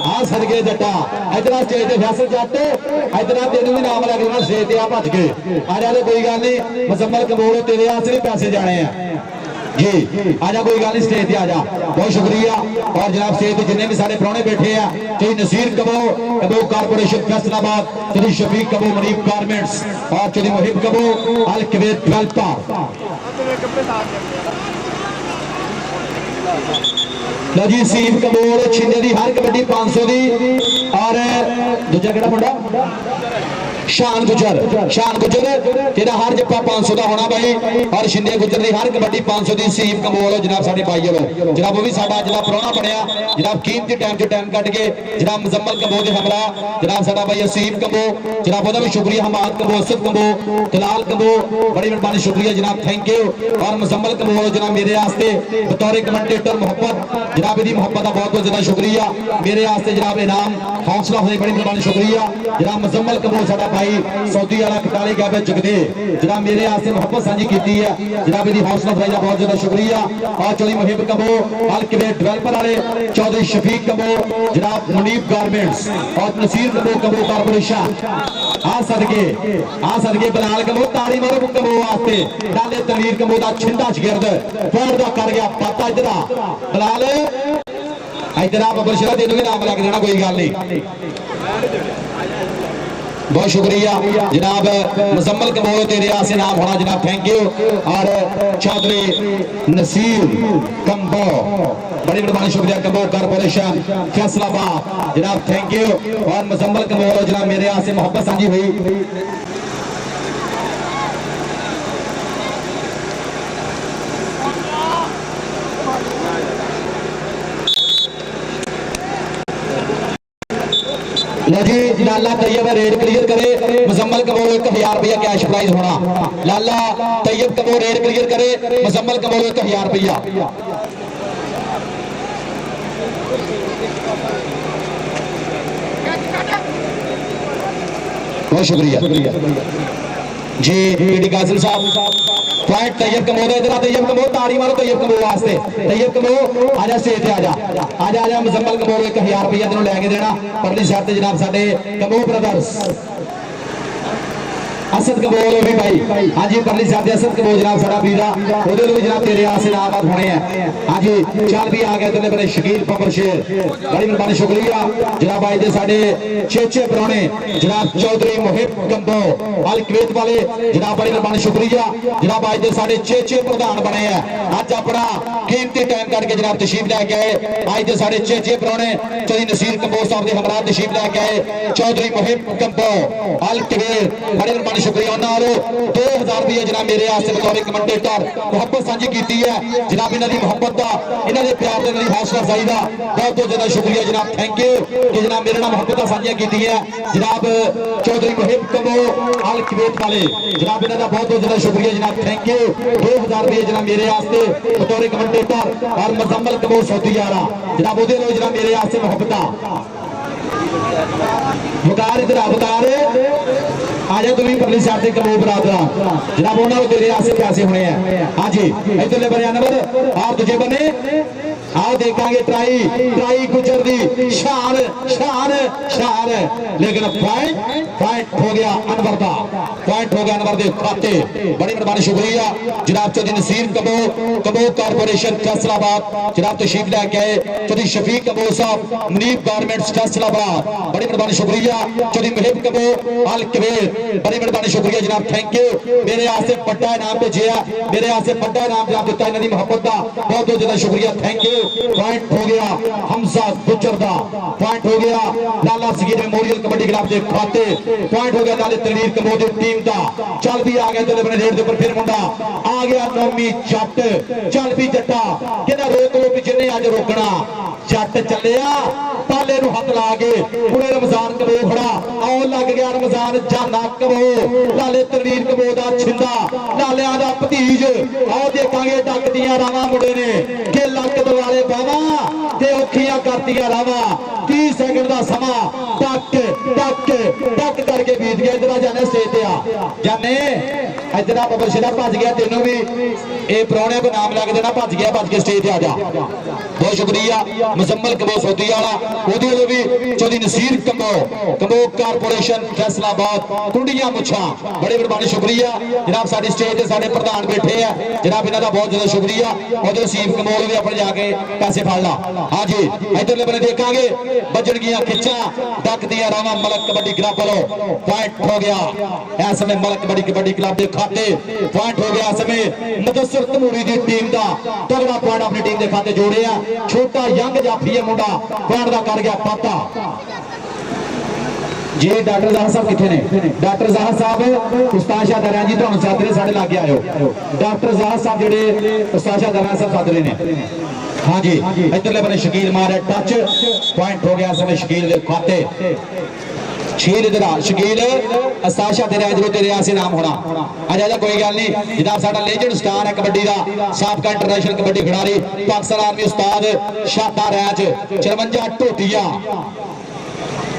आ सदके जट्टा इधर स्टेज ते फैसल जट इधर तेनू भी नाम लग जाना स्टेज ते आ भज के आ जा कोई गल नहीं मुजम्मल कंबोल तेरे वास्ते भी पैसे जाने हैं जी आजा कोई गल नहीं स्टेज पे आजा बहुत शुक्रिया और जनाब स्टेज पे जिन्ने भी सारे प्राणे बैठे हैं चौधरी नसीर कंबो कारपोरेशन फैसलाबाद चौधरी शफीक कंबो मनीब गारमेंट्स और चौधरी मुहिब कंबो अल कवेत डेवलपर लो जी सीम कंबोल छिंदे दी हर कबड्डी 500 दी और दूजा केड़ा मुंडा शान गुजर तेरा हर जप्पा 500 का होना भाई और शिंदे गुजर की हर कबड्डी 500 की सीम कंबोल जनाब साडे भाई हो जनाब वो भी साडा जिला पुराना बनया जनाब कीमती टाइम कट के जनाब मुजम्मल कंबो के हमरा जनाब साडा भाई असीम कंबो जनाब ओदा भी शुक्रिया हमाद कंबो असद कंबो तलाल कंबो बड़ी मेहरबानी शुक्रिया जनाब थैंक यू और मुजम्मल कंबो जनाब मेरे वास्ते बतौर कमेंटेटर मोहब्बत जनाब दी मोहब्बत का बहुत बहुत ज्यादा शुक्रिया मेरे वास्ते जनाब इनाम हौसला होने बड़ी मेहरबानी बहुत शुक्रिया जनाब मुजम्मल कबूल साडा भाई सऊदी वाला कटाली गया जगदे जनाब मेरे आसे मोहब्बत साझी की है जनाब इहदी हौसला अफजाई का बहुत ज्यादा शुक्रिया। और चौधरी मुहिब कबो अल कबीर डेवलपर वाले चौधरी शफीक कबो जनाब मुनीब गारमेंट्स और नसीर कबो कबो कारपोरेशन आ सदके बलाल कबो ताड़ी मारो कबो वास्ते डाले तनवीर कबो दा छिंदा शगिर्द फोड़ दा कर गया पता इधर बलाल इधर आप बबरशरा तेनू भी नाम लग देना कोई गल नहीं। बहुत शुक्रिया जनाब मुजम्मल कबूल तेरे आसे नाम होना जनाब थैंक यू। और चौधरी नसीर कंबो बड़ी मेहरबानी शुक्रिया कंबो कारपोरेशन फैसलाबाद जनाब थैंक यू। और मुजम्मल कबूल जनाब मेरे आसे मोहब्बत साझी हुई। जी लाला तैयब रेड क्लियर करे मुजम्मल कबूल 1000 रुपया कैश प्राइज होना। लाला तैयब कबूल रेड क्लियर करे मुजम्मल कबूल 1000 रुपया। बहुत शुक्रिया जी पीडी कासिम साहब पॉइंट तैयब कमोद इधर तैयब कमोद ताड़ी मारो तैयब कमोद वास्ते तैयब कमोद आजा स्टेज पे आजा आजा आजा मुजम्मल कमोद 1000 रुपया तेनों लैके देना परली साइड ते जनाब साडे कमोद ब्रदर्स असद कबूल भी भाई हाँ जी परली साहब असद कबूल जनाब साडा वीरा ओदे भी जनाब तेरे आसे नाम होने हैं। हाँ जी चल भी आ गए तेरे बड़े शकील पपर शेर बड़ी मेहरबानी शुक्रिया जनाब आज दे साडे चेचे पुराने जनाब चौधरी मुहिब कंबो अल कुवैत वाले जनाब बड़ी मेहरबानी शुक्रिया जनाब आज दे साडे चेचे प्रधान बने हैं। आज अपना कीमती टाइम करके जनाब तशरीफ लेके आए आज दे साडे चेचे पुराने चौधरी नसीर कंबो साहब दे हमरा तशरीफ लेके आए चौधरी मुहिब कंबो अल कुवैत बड़ी मेहरबानी शुक्रिया 2000 रुपये जनाब मेरे आसे बतौर कमेंटेटर मोहब्बत साझी की है जनाब इन्हों की मोहब्बत का इन्हों के प्यार के हौसला अफजाई का बहुत बहुत ज्यादा शुक्रिया जनाब थैंक यू कि जनाब मेरे नाम मोहब्बत साझियां की है जनाब चौधरी मुहिब कबो अल कुवैत वाले जनाब इन्हों का बहुत बहुत ज्यादा शुक्रिया जनाब थैंक यू 2000 रुपये जनाब मेरे आस्ते बतौर कमेंटेटर और मुजम्मल कबो सऊदी वाला जनाब वो जनाब मेरे आस्ते मोहब्बत वकार इधर अवतार आजा तुम्हें परली साइड से कबूल बरादरा जनाब उन्होंने तेरे आसे पैसे होने हैं। हाँ जी इधरले बने नंबर और दूजे बने आओ देखेंगे ट्राई ट्राई गुजर दी शान शान शान लेकिन पॉइंट हो गया अनवर दा पॉइंट हो गया अनवर दे खाते बड़ी मेहरबानी शुक्रिया जनाब चौधरी नसीर कबो कबो कारपोरेशन फैसलाबाद जनाब तशरीफ लेके आए चौधरी शफीक कबो साहब मुनीब गारमेंट्स फैसलाबाद बड़ी मेहरबानी शुक्रिया चौधरी मुहिब कबो अल कुवैत बड़ी मेहरबानी शुक्रिया जनाब थैंक यू मेरे आसे बड़ा इनाम भेजिया मेरे आसे बड़ा इनाम जनाब दिता इन्हां दी मोहब्बत दा बहुत बहुत ज्यादा शुक्रिया थैंक यू। पॉइंट हो गया हमजा गुजर दा पॉइंट हो गया लाला सगीर मेमोरियल कबड्डी क्लब के खाते पॉइंट हो गया लाले तनवीर कमोद टीम दा चल भी आ गया तेरे बने रेड के ऊपर फिर मुंडा आ गया नौमी जट चल भी जट्टा कहना रोक लो कि जिन्हें अज रोकना जट चलिया पाले नु हाथ ला के पूरे रमजान कबो खड़ा आओ लग गया रमजान जाना कबो लाले तनवीर कबो दा छिंदा लालिया दा भतीज आओ देखांगे डक दियां रावां मुंडे ने के लक दवाले बावा ते औखियां करतियां रावां 30 सेकंड दा समा टक टक टक करके बीत गया इधर जाने स्टेज ते आ जाने इधर बबरशरा भज गया तेनों भी ए परौने को नाम लग देना भज गया भज के स्टेज ते आ जा बहुत शुक्रिया मुजम्मल कबो सऊदी वाला ओदे भी चौधरी नसीर कबो कबो कारपोरेशन फैसलाबाद कुंडियां मुछा बड़े मेहरबानी शुक्रिया जनाब साडी स्टेज ते साडे प्रधान बैठे हैं जनाब इन्हां दा बहुत ज्यादा शुक्रिया ओदे सीफ कमोल भी अपने जाके पैसे फड़ ला। हां जी इधरले बने देखांगे बजण गियां खिच्चा डक दियां रावां मलक कबड्डी क्लब वालों पॉइंट हो गया इस समय मलक कबड्डी कबड्डी क्लब के खाते पॉइंट हो गया इस समय मुदस्सिर तमूरी दी टीम दा तगड़ा पॉइंट अपनी टीम के खाते जोड़े आ छोटा यंग जाफी है मुंडा पॉइंट दा कर गया पता जी। डॉक्टर ज़ाहर साहब कितने ने डॉक्टर ज़ाहर साहब उस्ताद शाह दरिया जी तुहानू साथ ने साडे लागे आयो डॉक्टर ज़ाहर साहब जेडे उस्ताद शाह दरिया साहब साथ ने। हाँ जी इधरले बने शकील मारे टच पॉइंट हो गया समय शकील दे खाते शेर इधर शकील अस्ताशा तेरे आज तेरे आसे नाम होना अज आजा कोई गल नहीं जनाब साडा लेजेंड स्टार है कबड्डी दा साबका इंटरनेशनल कबड्डी खिडारी पाकिस्तान आर्मी उस्ताद शादा रैच 54 टोटिया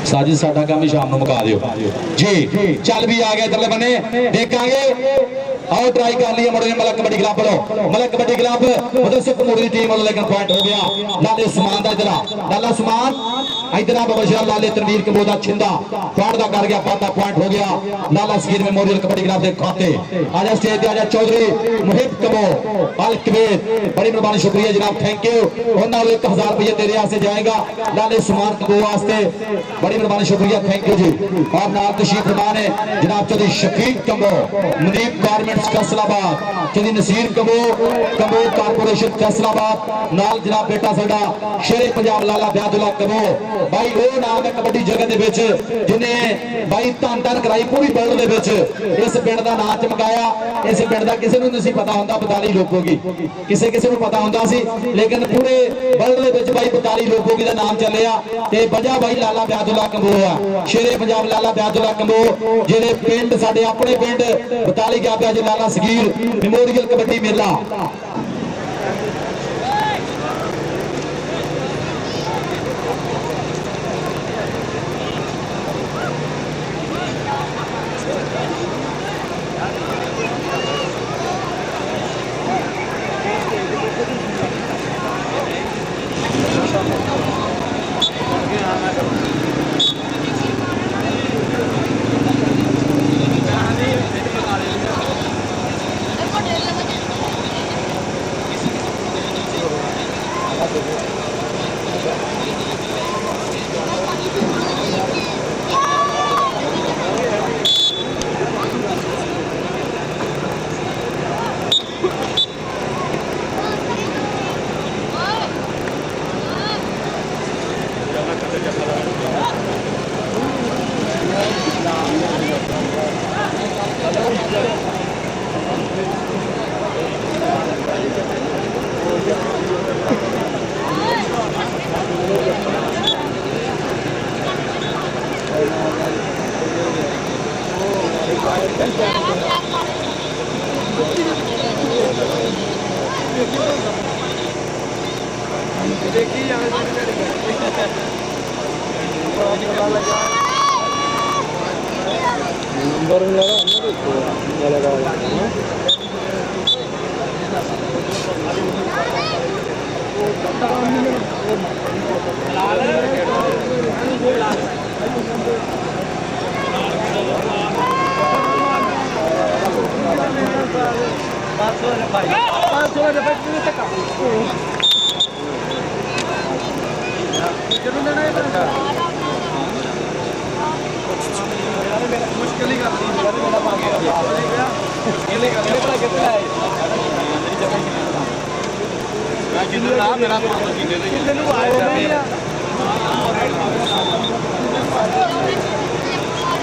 साजिद साडा काम ही शाम को मुका दियो जी। चल भी आ गया इधरले बने देखांगे आओ ट्राई कर लिया मुड़े मलक कबड्डी क्लब वालों मलक कबड्डी क्लब मुदस्सिर कमूरी टीम वालों लेकिन पॉइंट हो गया लाले उस्मान दा इधर लाला उस्मान इधर बबशर लाले तनवीर के बोदा छिंदा पॉइंट दा कर गया पाता पॉइंट हो गया लाला सगीर मेमोरियल कबड्डी क्लब दे खाते आजा स्टेज पे आजा चौधरी मुहिब कबो अल कबीर बड़ी मेहरबानी शुक्रिया जनाब थैंक यू उन्होंने 1000 रुपये तेरे वास्ते जाएगा लाले उस्मान कबो वास्ते बड़ी मेहरबानी शुक्रिया थैंक यू जी। और नाम तशरीफ फरमान है जनाब चौधरी शफीक कबो मुनीब गारमेंट्स फैसलाबाद चौधरी नसीर कबो कबो कारपोरेशन फैसलाबाद नाल जनाब बेटा साडा शेरे पंजाब लाला ब्यादुल्ला कबो भाई वो नाम है कबड्डी जगत दे विच जिन्हें भाई धन धन कराई पूरी वर्ल्ड दे विच इस पिंड दा नाम चमकाया। इस पिंड दा किसे नूं नहीं पता हुंदा 42 लोगोगी किसे किसे नूं पता हुंदा सी लेकिन पूरे वर्ल्ड दे विच भाई 42 लोगोगी दा नाम चलिया ते वजह भाई लाला ब्यादुल्ला कबो आ शेरे पंजाब लाला ब्यादुल्ला कबो जिहड़े पिंड साडे अपने पिंड 42 गया पिया जी लाला सगीर मेमोरियल कबड्डी मेला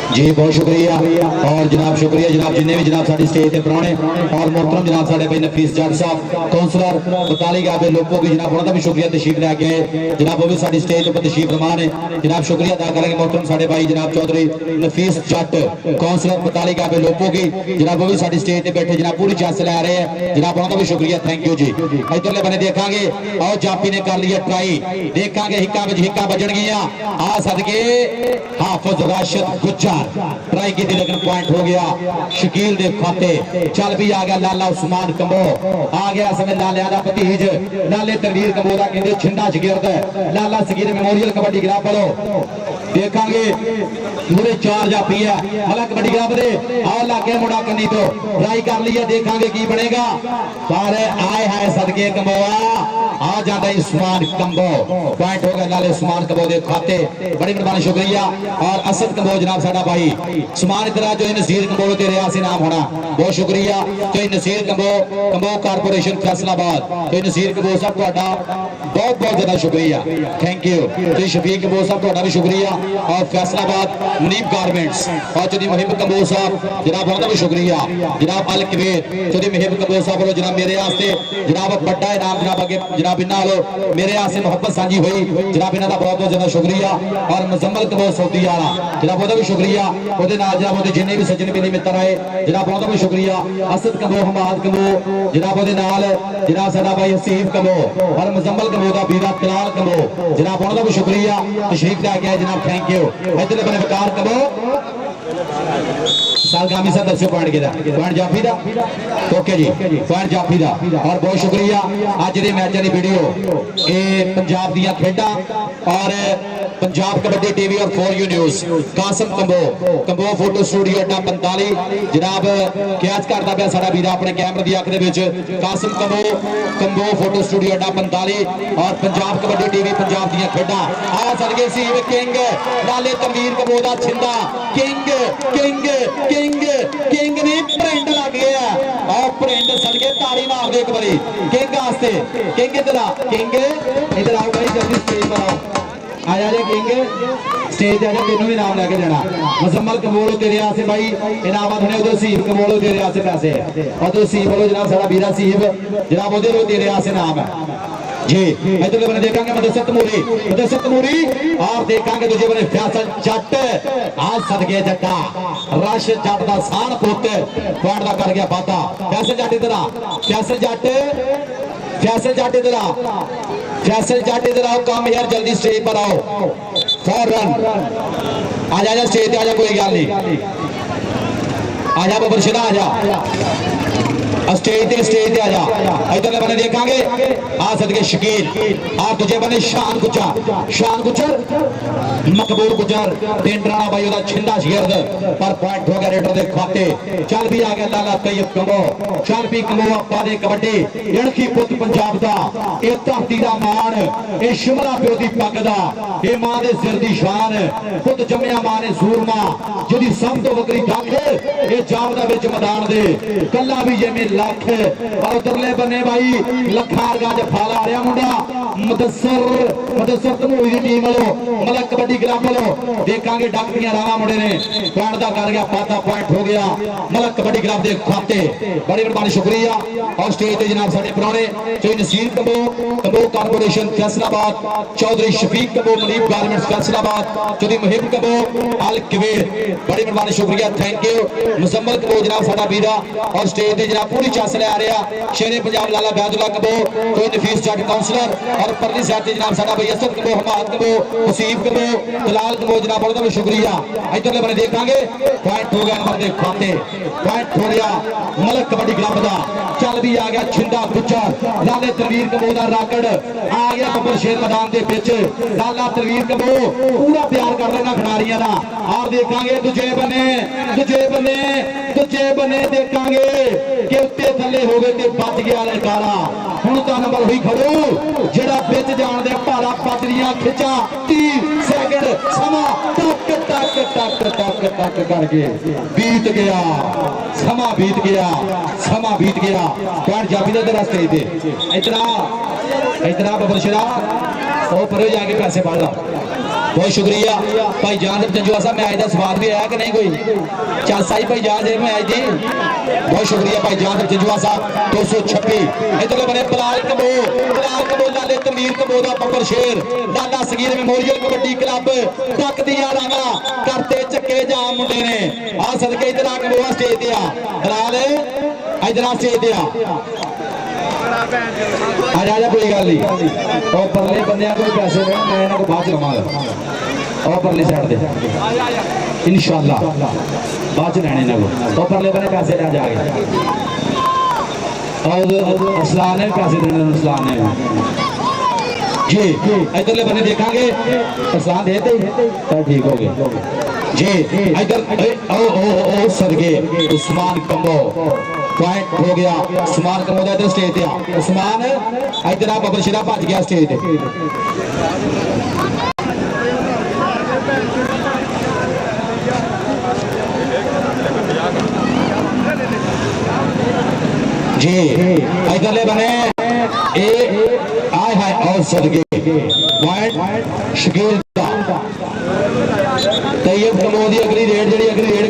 जी बहुत शुक्रिया और जनाब शुक्रिया जनाब जिन्हें भी जनाब साड़ी स्टेज पे प्राणे और मोहतरम जनाब साडे भाई नफीस जट साहब काउंसलर 42 गाबे लोगों की जनाब उन्होंने भी शुक्रिया तशरीफ ले गए जनाब वो भी साड़ी स्टेज पर तशरीफ फरमान है जनाब शुक्रिया अदा करेंगे मोहतरम साडे भाई जनाब चौधरी नफीस जट काउंसलर 42 गाबे लोगों की जनाब वो भी साड़ी स्टेज पे बैठे जनाब पूरी चांस ले रहे हैं जनाब उन्होंने भी शुक्रिया थैंक यू जी। इधरले बने देखांगे और जापी ने कर लिया ट्राई देखांगे हिक्का बजन गया आ सदके हाफिज राशिद गुज्जर ट्राई की लेकिन पॉइंट हो गया शकील दे खाते चल भी आ गया लाला उस्मान कंबो आ गया समय लालिया दा भतीज लाले तनवीर कंबो दा कहंदे छिंडा शगिरद लाला सगीर मेमोरियल कबड्डी क्लब वालों देखांगे पूरे 4 जापी है हला कबड्डी क्लब दे आ लागे मुंडा कन्नी तो ट्राई कर लिया देखांगे की बनेगा पर आए है सदके कंबोआ आ जाता उस्मान कंबो पॉइंट हो गया लाले उस्मान कंबो दे खाते बड़ी मेहरबानी शुक्रिया। और असद कंबो जनाब साडा भाई उस्मान इधर जो नसीर कंबो तेरे आसे नाम होना बहुत शुक्रिया तो नसीर कंबो कारपोरेशन फैसलाबाद तो नसीर कंबो साहब तुहाडा बहुत बहुत ज्यादा शुक्रिया थैंक यू तो शफीक कंबो साहब तुहाडा भी शुक्रिया और फैसलाबाद मुनीब गारमेंट्स और चौधरी मुहिब कंबो साहब जनाब उन्होंने भी शुक्रिया जनाब अल कबीर चौधरी मुहिब कंबो साहब वालों जनाब मेरे वास्ते जनाब बड़ा इनाम जनाब अगे जनाब इन्हां वालों मेरे वास्ते मोहब्बत साझी हुई जनाब इन्हां दा बहुत बहुत ज्यादा शुक्रिया। और मुजम्मल कंबो सऊदी वाला जनाब ओदा भी शुक्रिया ओदे नाल जनाब ओदे जिन्ने भी सज्जन मेरे मित्र आए जनाब ओदा भी शुक्रिया। असद कंबो हमाद कंबो जनाब ओदे नाल जनाब साडा भाई हसीब कंबो और मुजम्मल कंबो दा बीरा तलाल कंबो जनाब ओदा भी शुक्रिया तशरीफ ले गया जनाब थैंक यू इधर बने वकार कबो सालगामी सा दर्शक पॉइंट के पॉइंट जाफी दा ओके जी पॉइंट जाफी दा और बहुत शुक्रिया अज दे मैच दी वीडियो ये पंजाब दियां खेडां और पंजाब कबड्डी टीवी और 4U news Qasim Kamboh photo studio अड्डा 45 जनाब कैच करता पाया साडा वीर अपने कैमरे की अख दे विच कासम कंबो फोटो स्टूडियो अड्डा 45 और पंजाब कबड्डी टीवी पंजाब दियां खेडां आ सदके सी किंग नाले तनवीर कंबो दा Chhinda king king king king ने प्रिंट लग गया और प्रिंट सदके ताड़ी मार दे एक बारी किंग वास्ते किंग इधर आओ भाई जल्दी स्टेज पर आओ आया जे किंग स्टेज आजा तेनू भी नाम लेके जाना मुजम्मल कमोलो तेरे आसे भाई इनाम ने उधर सीब कमोलो तेरे आसे पैसे और तो सीब बोलो जनाब साडा वीरा सीब जनाब उधर वो तेरे आसे नाम है जी इधर बने देखेंगे मदरसा तमूरी और देखेंगे दूसरे बने फैसल जट आज सदके जट्टा रश जट दा सान पुत पॉइंट दा कर गया वादा फैसल जट इधर फैसल जट इधर आओ कम यार जल्दी स्टेज पर आओ फौरन आजा स्टेज पे आजा कोई गल नहीं आजा बबर शिदा आजा स्टेज पे आजा इधर बने देखेंगे आ सदके शकील आ तुझे बने शान गुजर मकबूल गुजर टेंडराना भाई ओदा छिंदा शिरद पर पॉइंट हो गया रेडर दे खाते चल भी आ गया लाला तैयब कंबो चल भी कंबो अपा दे कबड्डी इणखी पुत पंजाब दा ए धरती दा मान ए शिमला प्यो दी पग दा ए मां दे सिर दी शान पुत जम्मिया मां ने सूरमा जिहदी सब तो वकरी गख ए जावदा विच मैदान दे कल्ला भी जिवें लख और उधरले बने भाई लखार गाज फाला आ रहा मुंडा मुदस्सर तमूरी दी टीम वालों मलक कबड्डी क्लब वालों देखांगे डक दियां रावां मुंडे ने पॉइंट दा कर गया पाता पॉइंट हो गया मलक कबड्डी क्लब दे खाते बड़ी मेहरबानी शुक्रिया और स्टेज ते जनाब साडे पुराने चोई नसीर कंबो कारपोरेशन फैसलाबाद चौधरी शफीक कंबो मनीप गारमेंट्स फैसलाबाद चौधरी मुहिब कंबो अल कबीर बड़ी मेहरबानी शुक्रिया थैंक यू मुजम्मल कंबो जनाब साडा वीरा और स्टेज ते जनाब पूरी चांस ले आ रहा शेरे पंजाब लाला बैदुल्ला कंबो कोई नफीस जट काउंसलर और परली साइड ते जनाब साडा भाई असद कंबो हमाद कंबो मुसीब कंबो दलाल कंबो जनाब बहुत बहुत शुक्रिया इधरले बने देखांगे पॉइंट हो गया नंबर दे खाते पॉइंट हो गया मलक कबड्डी क्लब दा चल भी आ गया छिंदा गुजर लाले तनवीर कंबो दा राकड़ आ गया बब्बर शेर मैदान दे विच लाला तनवीर कंबो पूरा प्यार कर लेना खिडारियां दा और देखांगे दूजे बने देखांगे कि उत्ते थले हो गए ते बच गया ललकारा हुण तां नंबर होई खड़ो जेड़ा विच जाण दे भारा पादरियां खिचा 30 सेकंड समा टक टक टक टक टक करके बीत गया समा बीत गया पॉइंट जाफी दे रास्ते ते इतना बबर शरा ओ परे जाके पैसे पढ़ ला बहुत शुक्रिया भाई जान जंजुआ साहब मैच का स्वाद भी आया कि नहीं कोई चल साई भाई जान दे मैच दी बहुत शुक्रिया भाई जान जंजुआ साहब 226 इधर बने बलाल कबो लाले तनवीर कबो दा बब्बर शेर लाला सगीर मेमोरियल कबड्डी क्लब टक दियां रांगा करते चक्के जाम मुंडे ने आ सदके इधर आ कबो स्टेज ते आ दलाल इधर आ स्टेज ते आ आजा कोई गल नहीं और परले बंदे को पैसे मैं इन्हां को बाद च लवांगा और परले साइड दे इंशाअल्लाह बाद च लैणे इन्हां को और परले बंदे पैसे ले जाके और असलान ने पैसे देने असलान ने जी इधरले बंदे देखांगे असलान देते तो ठीक हो गए जी इधर ओ सदके उस्मान कंबो पॉइंट हो गया उस्मान कंबो दा इधर स्टेज ते उस्मान इधर आ बबर शिरा भज गया स्टेज ते जी इधरले बने ए आय हाय और सदके पॉइंट शकील तैयब कमो दी अगली रेट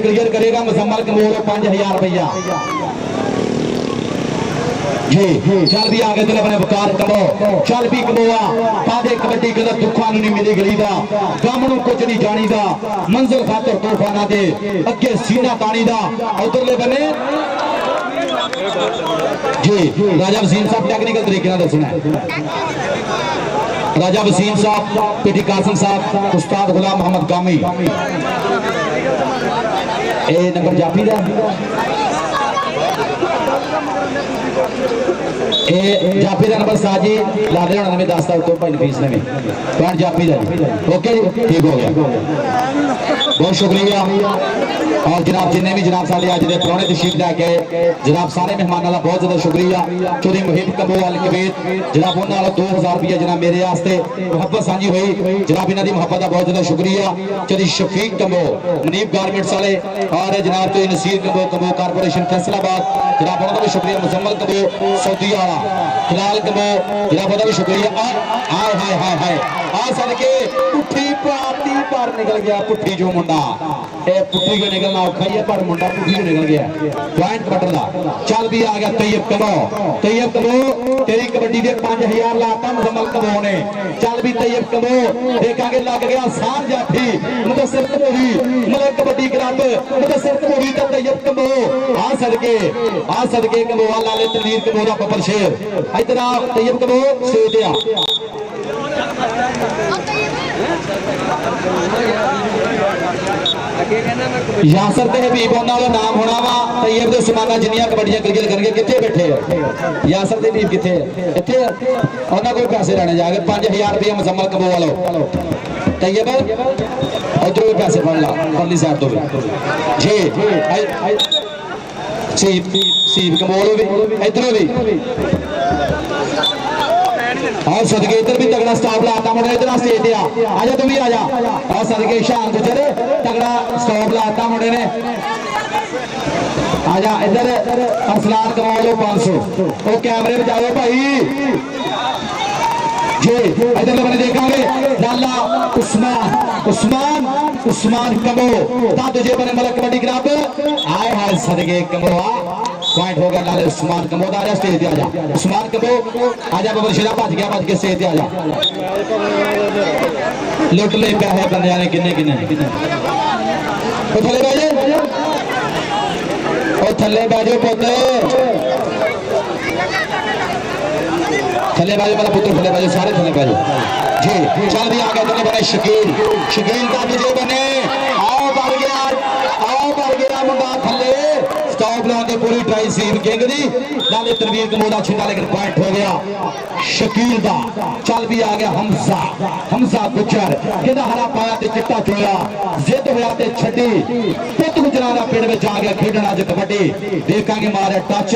क्लियर करेगा मुजम्मल कमो 5000 रुपया जी चल भी आगे तेरे बने वकार कमो चल भी कमोआ पादे कबड्डी कदा दुखा नहीं मिली गली दा गम नूं कुछ नहीं जानी दा मंजिल खातर तोहफा ना दे अगे सीना तानी दा उधरले बने जी राजा वसीम साहब टेक्निकल तरीके नाल दसना राजा वसीम साहब, पीटी कासिम साहब, उस्ताद गुलाम मोहम्मद कामी। ए नंबर जाफी दा जाफी का नंबर साजी लादे होना ने दसता तो भाई फीस ने पॉइंट जाफी का ओके जी ठीक हो गया बहुत शुक्रिया। और जनाब जिन्हें भी जनाब साढ़े अज के पुराने तशरीफ लैके आए जनाब सारे मेहमानों का बहुत ज्यादा शुक्रिया। चौधरी मुहिब कबो अल कबीर जनाब उन्होंने 2000 रुपया जनाब मेरे वास्ते मुहब्बत साझी हुई जनाब इन्हों की मुहब्बत का बहुत ज्यादा शुक्रिया। चौधरी शफीक कबो मुनीब गारमेंट्स वाले और जनाब चौधरी नसीर कबो कबो कारपोरेशन फैसलाबाद जनाब उन्होंने भी शुक्रिया। मुजम्मल कबो सऊदी वाला फिलहाल कबो जनाब उन्होंने भी शुक्रिया। हाय हाय हाय हाय आ सदके पुट्ठी पाती पर निकल गया पुट्ठी जो मुंडा पुट्ठी को निकलना औखा ही है पर मुंडा पुट्ठी को निकल गया पॉइंट कबड्डी का। चल भी आ गया तैयब कबो तेरी कबड्डी के 5000 लाता मुजम्मल कबो ने। चल भी तैयब कबो देखांगे लग गया आसान जाफी मुदस्सिर कबोही मतलब कबड्डी क्लब मुदस्सिर कबोही तो तैयब कबो आ सदके कबो लाले तनवीर कबो दा बबर शेर इधर आ तैयब कबो स्टेज आ यासर ते हबीब उन्होंने नाम होना वा तैयब दे समाना जिन्नियां कबड्डियां क्रिकेट करके कितने बैठे है यासर ते हबीब कितने इतने उन्होंने कोई पैसे लेने जाके 5000 रुपया मुजम्मल कबो वालो तैयब उधरों भी पैसे फड़ ला परली साइड तो जी सीब कबोलो भी इधरों भी और सदके इधर भी तगड़ा स्टॉप लाता मुंडे इधर स्टेज पे आजा तू भी आजा और सदके शान गुजर तगड़ा स्टॉप लाता मुंडे ने आजा इधर असलान कमाओ 500 वो कैमरे बचाओ भाई जी इधर मैंने देखांगे लाला उस्मान कबो ता तुझे बने मलक कबड्डी क्लब आए हाय सदके कबोआ पॉइंट हो गया लाले उस्मान कबो आजा स्टेज पे आजा उस्मान कबो आजा बबर शेरा भज के स्टेज पे आजा लुट ले पैसे बंदे ने किन्ने ओ थले बैठो ओ थले बैठो पुत्र थले बाजू वाला पुत्र थले बाजू सारे थले बाजू जी चल भी आ गए तुमने बने शकील का विजय बने आओ बढ़ गया मुंडा थले स्टॉप लाके पूरी ट्राई सीम किंग दी लाले तनवीर कमोदा छिंदा लेकिन पॉइंट हो गया शकील दा। चल भी आ गया हमजा गुजर कहता हरा पाया ते चिट्टा चोया जिद होया ते छड्डी पुत गुजरा दा पिंड विच आ गया खेडण अज कबड्डी देखांगे मारे टच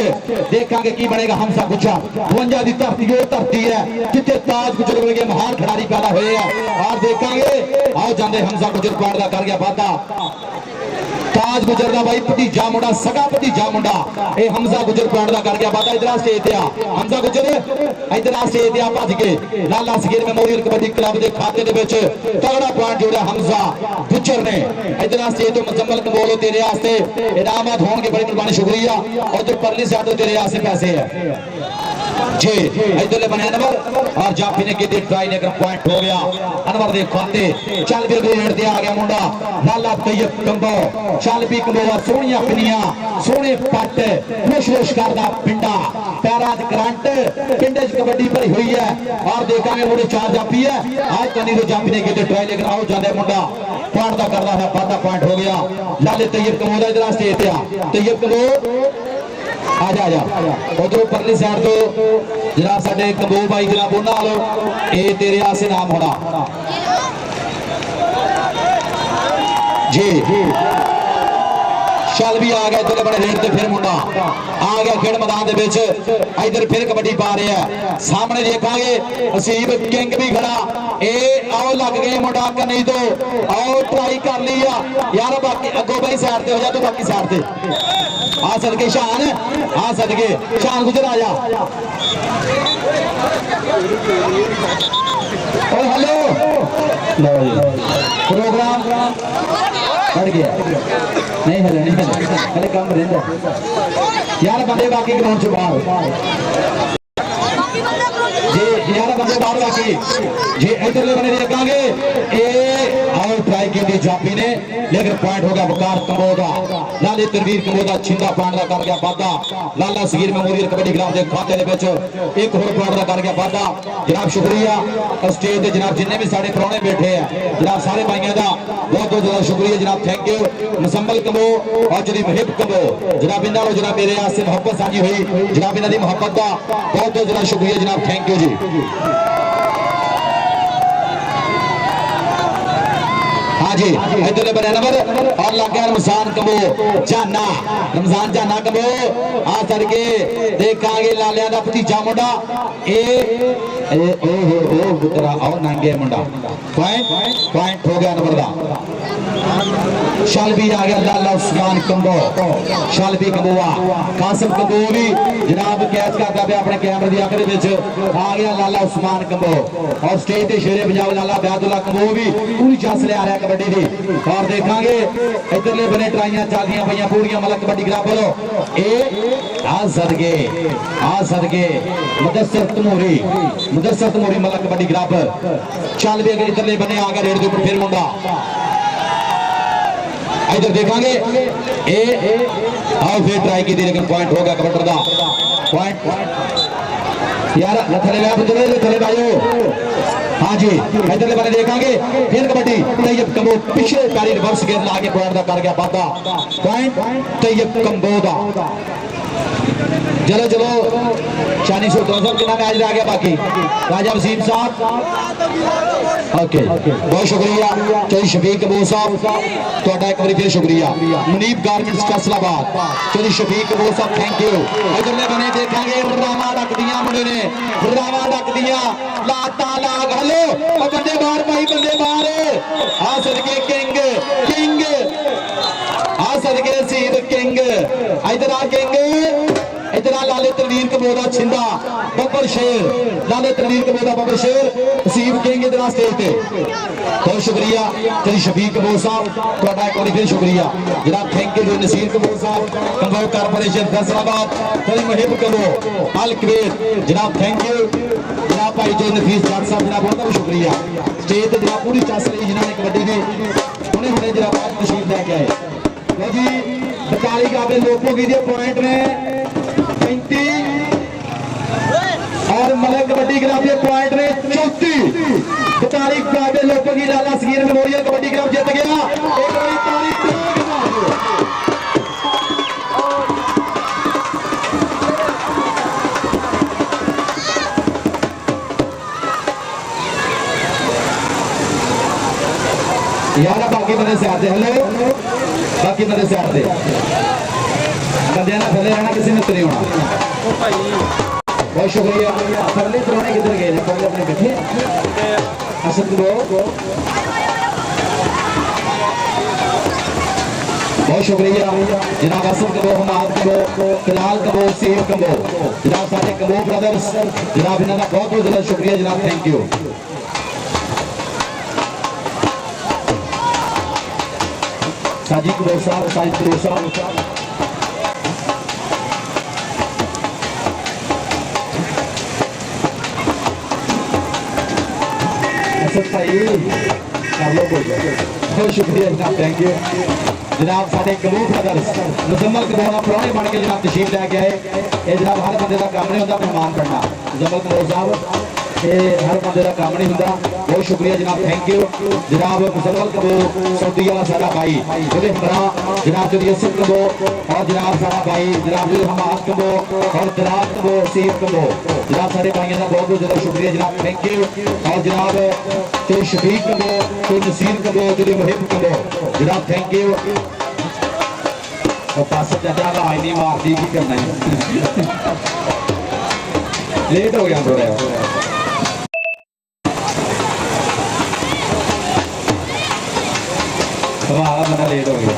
देखांगे की बनेगा। हमजा गुजर 52 दी धरती वो धरती है जिथे ताज गुजर वर्गे महान खिडारी पैदा होए हैं और देखांगे आओ जांदे हमजा गुजर पॉइंट दा कर गया वादा ताज गुजर दा भाई भतीजा मुंडा सगा भतीजा मुंडा ए हमजा गुजर पॉइंट दा कर गया वादा इधर स्टेज ते आ हमजा गुजर इधर स्टेज ते आ भज के लाला सगीर मेमोरियल कबड्डी क्लब दे खाते दे विच तगड़ा पॉइंट जोड़िया हमजा गुजर ने इधर स्टेज तो मुजम्मल कबोलो तेरे वास्ते इनामत होंगे बड़ी मेहरबानी शुक्रिया और इधर परली साइड तो तेरे वास्ते पैसे है जी इधर बने अनवर और जाफी ने की ट्राई लेकर पॉइंट हो गया अनवर दे खाते चल भी रेड ते आ गया मुंडा लाला तैयब कंबो चल भी कंबो सोहणियां पिनियां सोहणे पट मुश करदा पिंडा पैरां च करंट पिंडे च कबड्डी भरी हुई है और देखांगे मुंडे 4 जाफी है आज कनी तो जाफी ने की ट्राई लेकर आओ जांदे मुंडा पॉइंट दा करदा है वादा पॉइंट हो गया लाले तैयब कंबो दा इधर स्टेज ते आ तैयब कंबो आजा उधरों परली साइड तो जनाब साडे कबो भाई जनाब उन्होंने ये तेरे आसे नाम होना जी चल भी आ गया इधर बड़े रेट फिर मुंडा आ गया खेड मैदान दे विच इधर फिर कबड्डी पा रहे हैं सामने देखांगे असीब किंग भी खड़ा ए आओ लग गए मुंडा कनी तो आओ ट्राई कर ली यार बाकी अगो भाई साइड ते हो जा तू बाकी साइड ते आ सदके शान गुजर आ जा हेलो प्रोग्राम बढ़ गया नहीं हले कम रहिंदा यार बंदे बाकी ग्राउंड च बाहर जी यार बंदे बाहर बाकी जी इधरले बने देखांगे ए आओ ट्राई की जाफी ने, लेकिन पॉइंट हो गया वकार कंबोह दा। लाले तनवीर कंबोह दा छिंदा पॉइंट दा कर गया वाधा। लाला सगीर मेमोरियल कबड्डी क्लब के खाते दे विच एक होर पॉइंट दा कर गया वाधा। जनाब शुक्रिया स्टेज ते जनाब जिन्ने भी साडे प्राहुणे बैठे हैं जनाब सारे भाइयों का बहुत बहुत ज्यादा शुक्रिया जनाब, थैंक यू। मुसम्मल कंबोह और जनाब मुहिब कंबोह जनाब इन्हां नूं जनाब मेरे आस्ते मुहब्बत साझी हुई जनाब, इन्हां दी मुहब्बत का बहुत बहुत ज्यादा शुक्रिया जनाब, थैंक यू जी। हाँ जी इधर बने नंबर और लग गया रमजान कंबोह जाना, रमजान जाना कंबोह आ करके देखांगे लालिया का भतीजा मुंडा और नंगे मुंडा पॉइंट हो गया नंबर का। शालबी आ गया लाला उस्मान कंबोह, शालबी कंबोआ कासिम कंबोह भी जनाब कैद करता पे अपने कैमरे की अख आ गया लाला उस्मान कंबोह और स्टेज पे शेरे पंजाब लाला बैदुल्ला कंबोह भी पूरी चस ले आ रहा कबड्डी की। और देखांगे इधरले बने ट्राइयां चलदियां पईयां पूरियां मतलब कबड्डी क्लब वालों आ सदके मुदस्सिर तमूरी मतलब कबड्डी क्लब चल भी अगर इधरले बने आ गया रेड के ऊपर फिर मुंडा इधर देखांगे आओ फिर ट्राई की थी लेकिन पॉइंट हो गया कबड्डर का पॉइंट यार थले भाइयों। हाँ जी इधर बारे देखांगे फिर कबड्डी तैयब कंबोह पिछले पैरी रिवर्स गेंद ला के पॉइंट का कर गया वाधा। पॉइंट तैयब कंबोह दा। चलो चलो शानी सुल्तान साहब कितना मैच रह गया बाकी राजा वसीम साहब ओके बहुत शुक्रिया। चौधरी शफीक कबूर साहब ਤੁਹਾਡਾ एक बार फिर शुक्रिया। मुनीब गारमेंट्स फैसलाबाद चौधरी शफीक कबूर साहब थैंक यू। इधरले बने देखेंगे रामा डकदियां मुंडे ने रामा डकदियां लाता लाग हलो बंदे बाहर भाई बंदे बाहर आ सदके किंग आ सदके सीध किंग इधर आ किंग इधर लाले तनवीर कंबोह दा छिंदा बब्बर शेर लाले तनवीर कंबोह दा बब्बर शेर नसीब किंग इधर स्टेज पे बहुत शुक्रिया। चौधरी शफीक कबूर साहब ਤੁਹਾਡਾ एक बार फिर शुक्रिया जनाब, थैंक यू। नसीर कबूर साहब कंबोह कारपोरेशन फैसलाबाद चौधरी मुहिब कंबोह अल कबीर जनाब, थैंक यू जनाब। भाई जो नफीस जट साहब जनाब बहुत बहुत शुक्रिया। स्टेज ते जनाब पूरी चस रही जिन्होंने कबड्डी की हुणे हुणे जनाब आज तशरीफ लेके आए। लो जी 42 काबिल लोगों की पॉइंट ने 35 और मलक कबड्डी क्लब के पॉइंट ने 34। 42 काबिल लोगों की लाला सगीर मेमोरियल कबड्डी क्लब जीत गया। एक बड़ी तारीफ यार बाकी बंदे से आते हेलो बाकी बंदे से आते बंदे ना थले रहना किसी ने तो नहीं होना। बहुत शुक्रिया। थले पुराने किधर गए थे पहले अपने बैठे असद को बहुत शुक्रिया जनाब असद कबो हमाद कबो फिलहाल कबो सेब कबो जनाब सारे कबो ब्रदर्स जनाब इन्हों का बहुत बहुत ज्यादा शुक्रिया जनाब, थैंक यू। साजिद कबूर साहब साजिद कबूर साहब बहुत शुक्रिया जनाब, थैंक यू जनाब। साढ़े कबूर ब्रदर्स मुजम्मल कबूर पुराने बन के जनाब तशरीफ लैके आए। ये जनाब हर बंदे का काम नहीं होता मेहमान बनना। मुजम्मल कबूर साहब ये हर बंदे का काम नहीं होता। बहुत शुक्रिया जनाब, थैंक यू जनाब। मुजम्मल कबूर सऊदी वाला सारा भाई जनाब जो यसर कबूर और जनाब सारा भाई जनाब हमाद कबूर और जनाब कबूर सीब कबूर जनाब सारे भाइयों का बहुत बहुत ज्यादा शुक्रिया जनाब, थैंक यू। और जनाब तो शफीक कबूर तो नसीर कबूर जो मुहिब कबूर जनाब, थैंक यू। और पास ज्यादा आवाज नहीं मारती की करना है लेट हो गया थोड़ा हमारा बंदा लेट हो गया।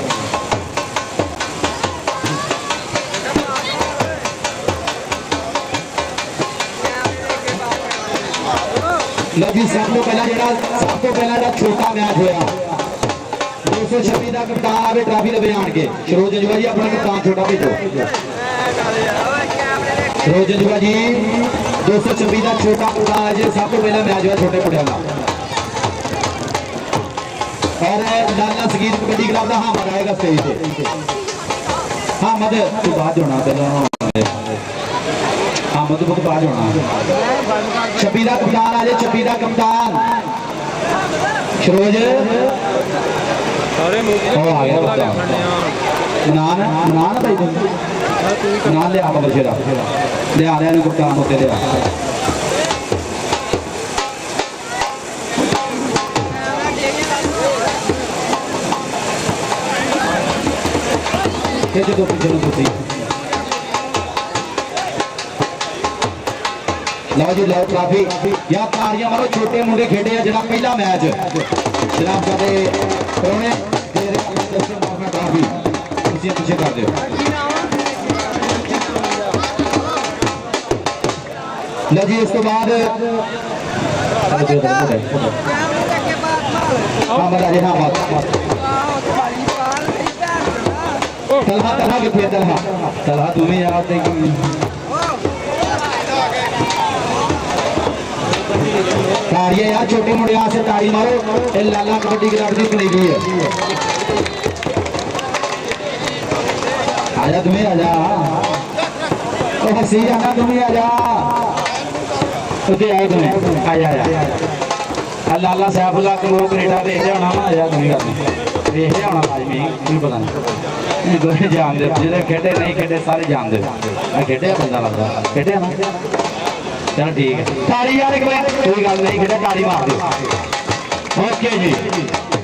लो जी सब तो पहला छोटा मैच होया 226 का कप्तान आवे ट्राफी लगे आन के सरोज जुआ जी अपना कप्तान छोटा भेजो। सरोज जुआ जी 226 का छोटा कप्तान अजे सब तो पहला मैच होया छोटे मुंडिया का और लाला सगीर कबड्डी क्लब का हामद आएगा स्टेज पे। हामद तू बाद होना पहले, हामद तो बाद होना। छब्बीरा कप्तान आ जाए, छब्बीरा कप्तान शरोज आ गया कप्तान। मनान मनान भाई मनान लिया बबल शेरा ले आ रहा है कप्तान होते लिया। तो पीछे लो जी लो ट्रॉफी या तारियां मारो। छोटे मुंडे खेडे जनाब पहला मैच जनाब साडे प्रोने ट्रॉफी पीछे कर दो। लो जी इस तो बाद तलहा तलहा कितने तलहा तलहा तुम्हें याद है कि तारियां यार छोटे मुंडे से तारी मारो। ये लाला कबड्डी क्लब की पनीरी है। आजा तुम्हें आजा हसी आना तुम्हें आजा आए तुम्हें आजा आजा लाला सैफुल्ला को कनेडा भेज होना ना। आजा तुम्हें भेज होना आज मैं पता नहीं दोनों जानते जो खेडे नहीं खेडे सारे जानते। मैं खेडे बंदा लगता खेडे ना चलो ठीक है। ताली यार एक बार कोई गल नहीं खेडे ताली मार दो। ओके जी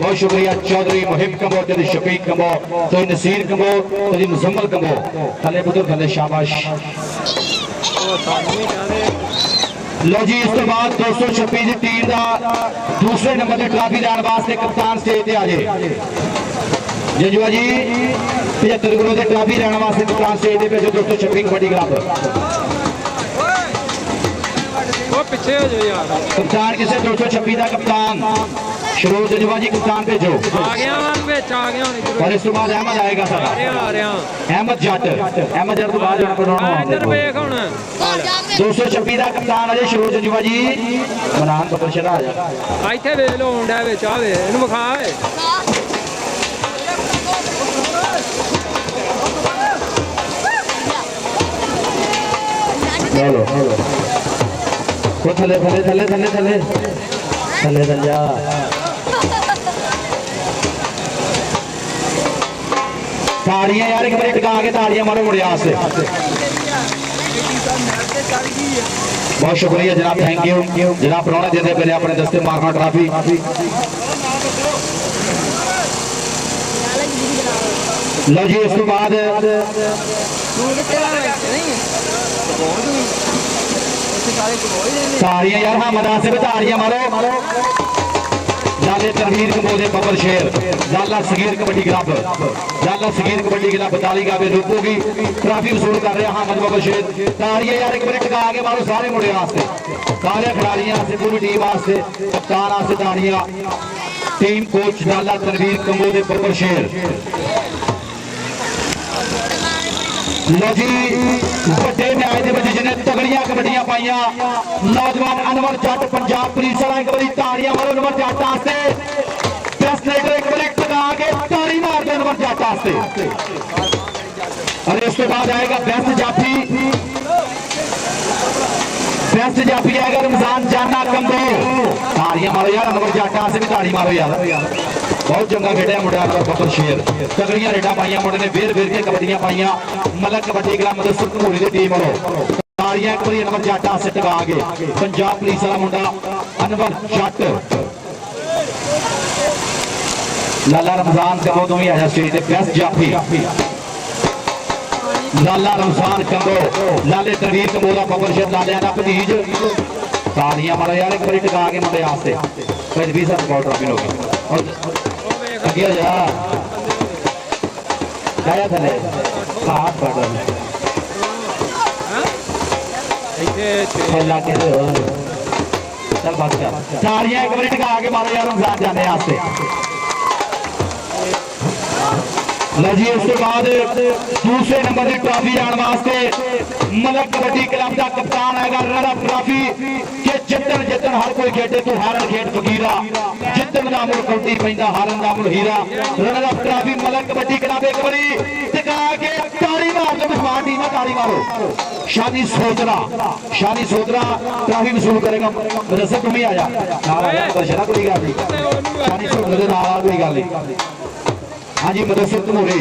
बहुत शुक्रिया चौधरी मुहिब कमो तेरी शफीक कमो तो नसीर कमो तेरी मुजम्मल कमो थले पुत्र थले शाबाश। लो जी इस तो बाद 226 की टीम का दूसरे नंबर की ट्रॉफी लैन वास्ते कप्तान स्टेज पे आ जाए। जंजुआ जी 75 किलो की ट्रॉफी लैन वास्ते कप्तान स्टेज पे भेजो। 226 कबड्डी क्लब पीछे हो जाओ यार। कप्तान किसे 226 का कप्तान शरोज जंजुआ जी कप्तान भेजो। आ गया और इस बाद अहमद आएगा सारा अहमद जट अहमद जट तो बाद 226 का कप्तान अजय शरोज जंजुआ जी मनान बबल शेरा आ जा इथे वे लो मुंडा विच आवे इनु विखा हेलो हेलो वो थले थले थले थले थले थले थले जा ताड़ियां यार एक बार टिका के ताड़ियां मारो मुड़िया से। बहुत शुक्रिया जनाब थैंक यू जनाब प्रोने देते पहले अपने दस्ते मारना ट्रॉफी। लो जी इसके बाद ताड़ियां यार हाँ मदा से ताड़ियां मारो। लाले तनवीर कमोदे बबर शेर लाला सगीर कबड्डी क्लब लाला सगीर कबड्डी क्लब ताली का रूपोगी ट्रॉफी वसूल कर रहे हैं हामद बबर शेर। ताड़ियां यार एक मिनट लगा के मारो सारे मुंडे वास्ते सारे खिलाड़ियों वास्ते पूरी टीम वास्ते कप्तान वास्ते ताड़ियां। टीम कोच लाला तनवीर कमोदे बबर शेर। लो जी बड़े मैच के जिन्हें तगड़िया कबड्डियां पाइया नौजवान अनवर जट पंजाब पुलिस वाला एक बार ताड़ियां मारो अनवर जट वास्ते। प्रेस लीडर एक बार टका के ताड़ी मार दो अनवर जट वास्ते। और इसके बाद आएगा बेस्ट जाफी आएगा रमजान जाना कंबो। ताड़ियां मारो यार अनवर जट वास्ते भी ताड़ी मारो यार बहुत चंगा खेड़ा मुंडा बबर शेर तगड़ियां रेडा पाइया मुंडे ने वेर वेर के कबड्डियां पाइया। मलक कबड्डी क्लब मदरसा घमूरी की टीम वालों ताड़ियां एक बार अनवर जट वास्ते टका के पंजाब पुलिस वाला मुंडा अनवर जट लाला रमजान कंबो तुम ही आजा स्टेज पे। बेस्ट जाफी लाला रमजान कंबो लाले तनवीर कंबो का बबर शेर लालिया का भतीज। ताड़ियां मारो यार एक बार टका के मुंडे वास्ते फिर भी सब ट्रॉफी लोग अगे जा गया थले हाथ पकड़ चल बस कर ताड़ियां एक बार टका के मारो यार रमजान जाने वास्ते। लो जी उसके बाद दूसरे नंबर की ट्रॉफी लाने वास्ते मलक कबड्डी क्लब का कप्तान है रनअप ट्रॉफी के जितन जितन हर कोई खेडे तो हारन खेड फकीरा जितन का मुल कौटी पैंदा हारन का मुल हीरा runner up trophy Malak kabaddi club एक बारी टिका के ताड़ी मार दो मेहमान टीम ताड़ी मारो शानी सोचरा ट्रॉफी वसूल करेगा रसद तुम ही आ जा दर्शना कोई गल नहीं शानी सोचरा नाल कोई गल नहीं हाँ जी मदरसत तमूरी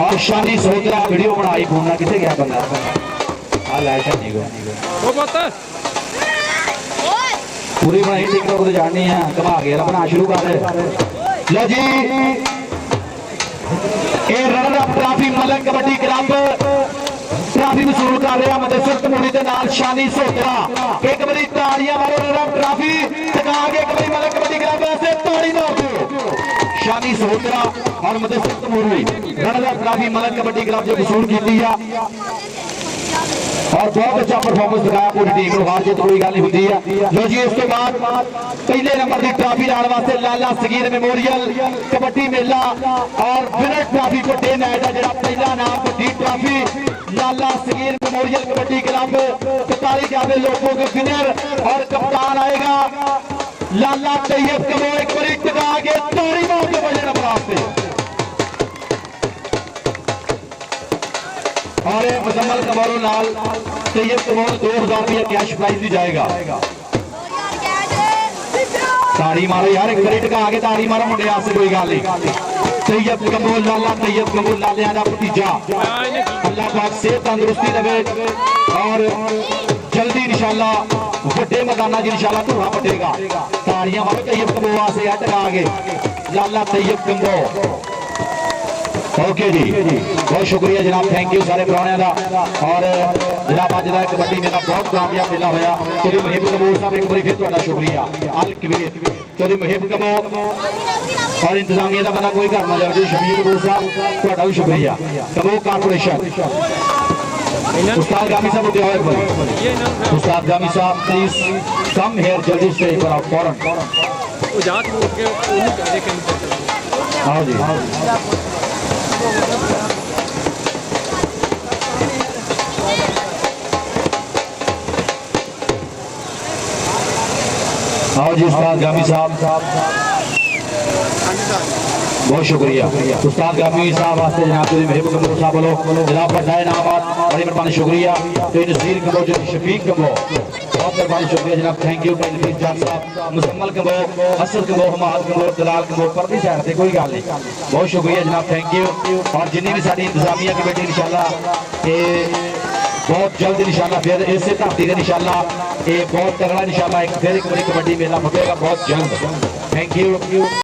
और शानी सोचरा वीडियो बनाई फोन ना कितने गया बंदा आ लै शानी को पूरी बनाई टिकटॉक तो जानी है घमा के बना शुरू कर लो जी ये runner up trophy Malak kabaddi club trophy वसूल कर रहा मदरसत तमूरी के नाल शानी सोचरा एक बारी तालियां मारो रनअप ट्रॉफी टिका के एक बारी मलक कबड्डी क्लब वास्ते ताड़ी मार दो शानी सोचरा और मदरसत तमूरी runner up trophy Malak kabaddi club जो वसूल की और बहुत अच्छा परफॉर्मेंस दिखाया पूरी टीम को हार जीत कोई गल नहीं होती लो जी उसके बाद पहले नंबर की ट्रॉफी लाने वास्ते लाला सगीर मेमोरियल कबड्डी मेला और विनर ट्रॉफी को देना है जरा पहला नाम बड़ी ट्रॉफी लाला सगीर मेमोरियल कबड्डी क्लब 45 जावे लोगों के विनर और कप्तान आएगा लाला तैयब कमो एक बार टिका के ताड़ी मार के बजे नंबर आपसे और मुजम्मल कमरो नाल तैयब कमो 2000 रुपया कैश प्राइज भी जाएगा ताड़ी मारो यार एक बार टिका के ताड़ी मारो मुंडे आसे कोई गल नहीं तैयब कमो लाला तैयब कमो लालिया का भतीजा अल्लाह पाक सेहत तंदुरुस्ती देवे और जल्दी इंशाअल्लाह बड़े मैदाना च इंशाअल्लाह धूआ पटेगा ताड़ियां मारो तैयब कमो वास्ते टिका के लाला तैयब कमो ओके जी बहुत शुक्रिया जनाब थैंक यू सारे प्राणियों का और जनाब अज का कबड्डी मेला बहुत कामयाब मेला होया चौधरी मुहिब कबूर साहब एक बार फिर तुहाडा शुक्रिया अल कबीर चौधरी मुहिब कबूर और इंतजामिया का बंदा कोई घर ना जाए शमीर कबूर साहब तुहाडा भी शुक्रिया कबूर कारपोरेशन उस्ताद गामी साहब उठे एक बार उस्ताद गामी साहब प्लीज कम हेयर जल्दी से एक बार फौरन आओ जी आओ जी उस्ताद गामी साहब बहुत शुक्रिया उस्ताद गामी साहब वास्ते जनाब महबूब कमो साहब बोलो जनाब बधाई नामात बड़ी मेहरबानी शुक्रिया तो नज़ीर कमो जो शफीक कमो बहुत मेहरबानी शुक्रिया जनाब थैंक यू नज़ीर जाट साहब मुजम्मल कमो असद कमो हमाद कमो दलाल कमो परली साइड से कोई गल नहीं बहुत शुक्रिया जनाब थैंक यू और जिन्नी भी साडी इंतजामिया कमेटी इंशाअल्लाह ये बहुत जल्द इंशाअल्लाह फिर इसे धरती से इंशाअल्लाह ये बहुत तगड़ा इंशाअल्लाह एक फिर एक बड़ी कबड्डी मेला फटेगा बहुत जल्द थैंक यू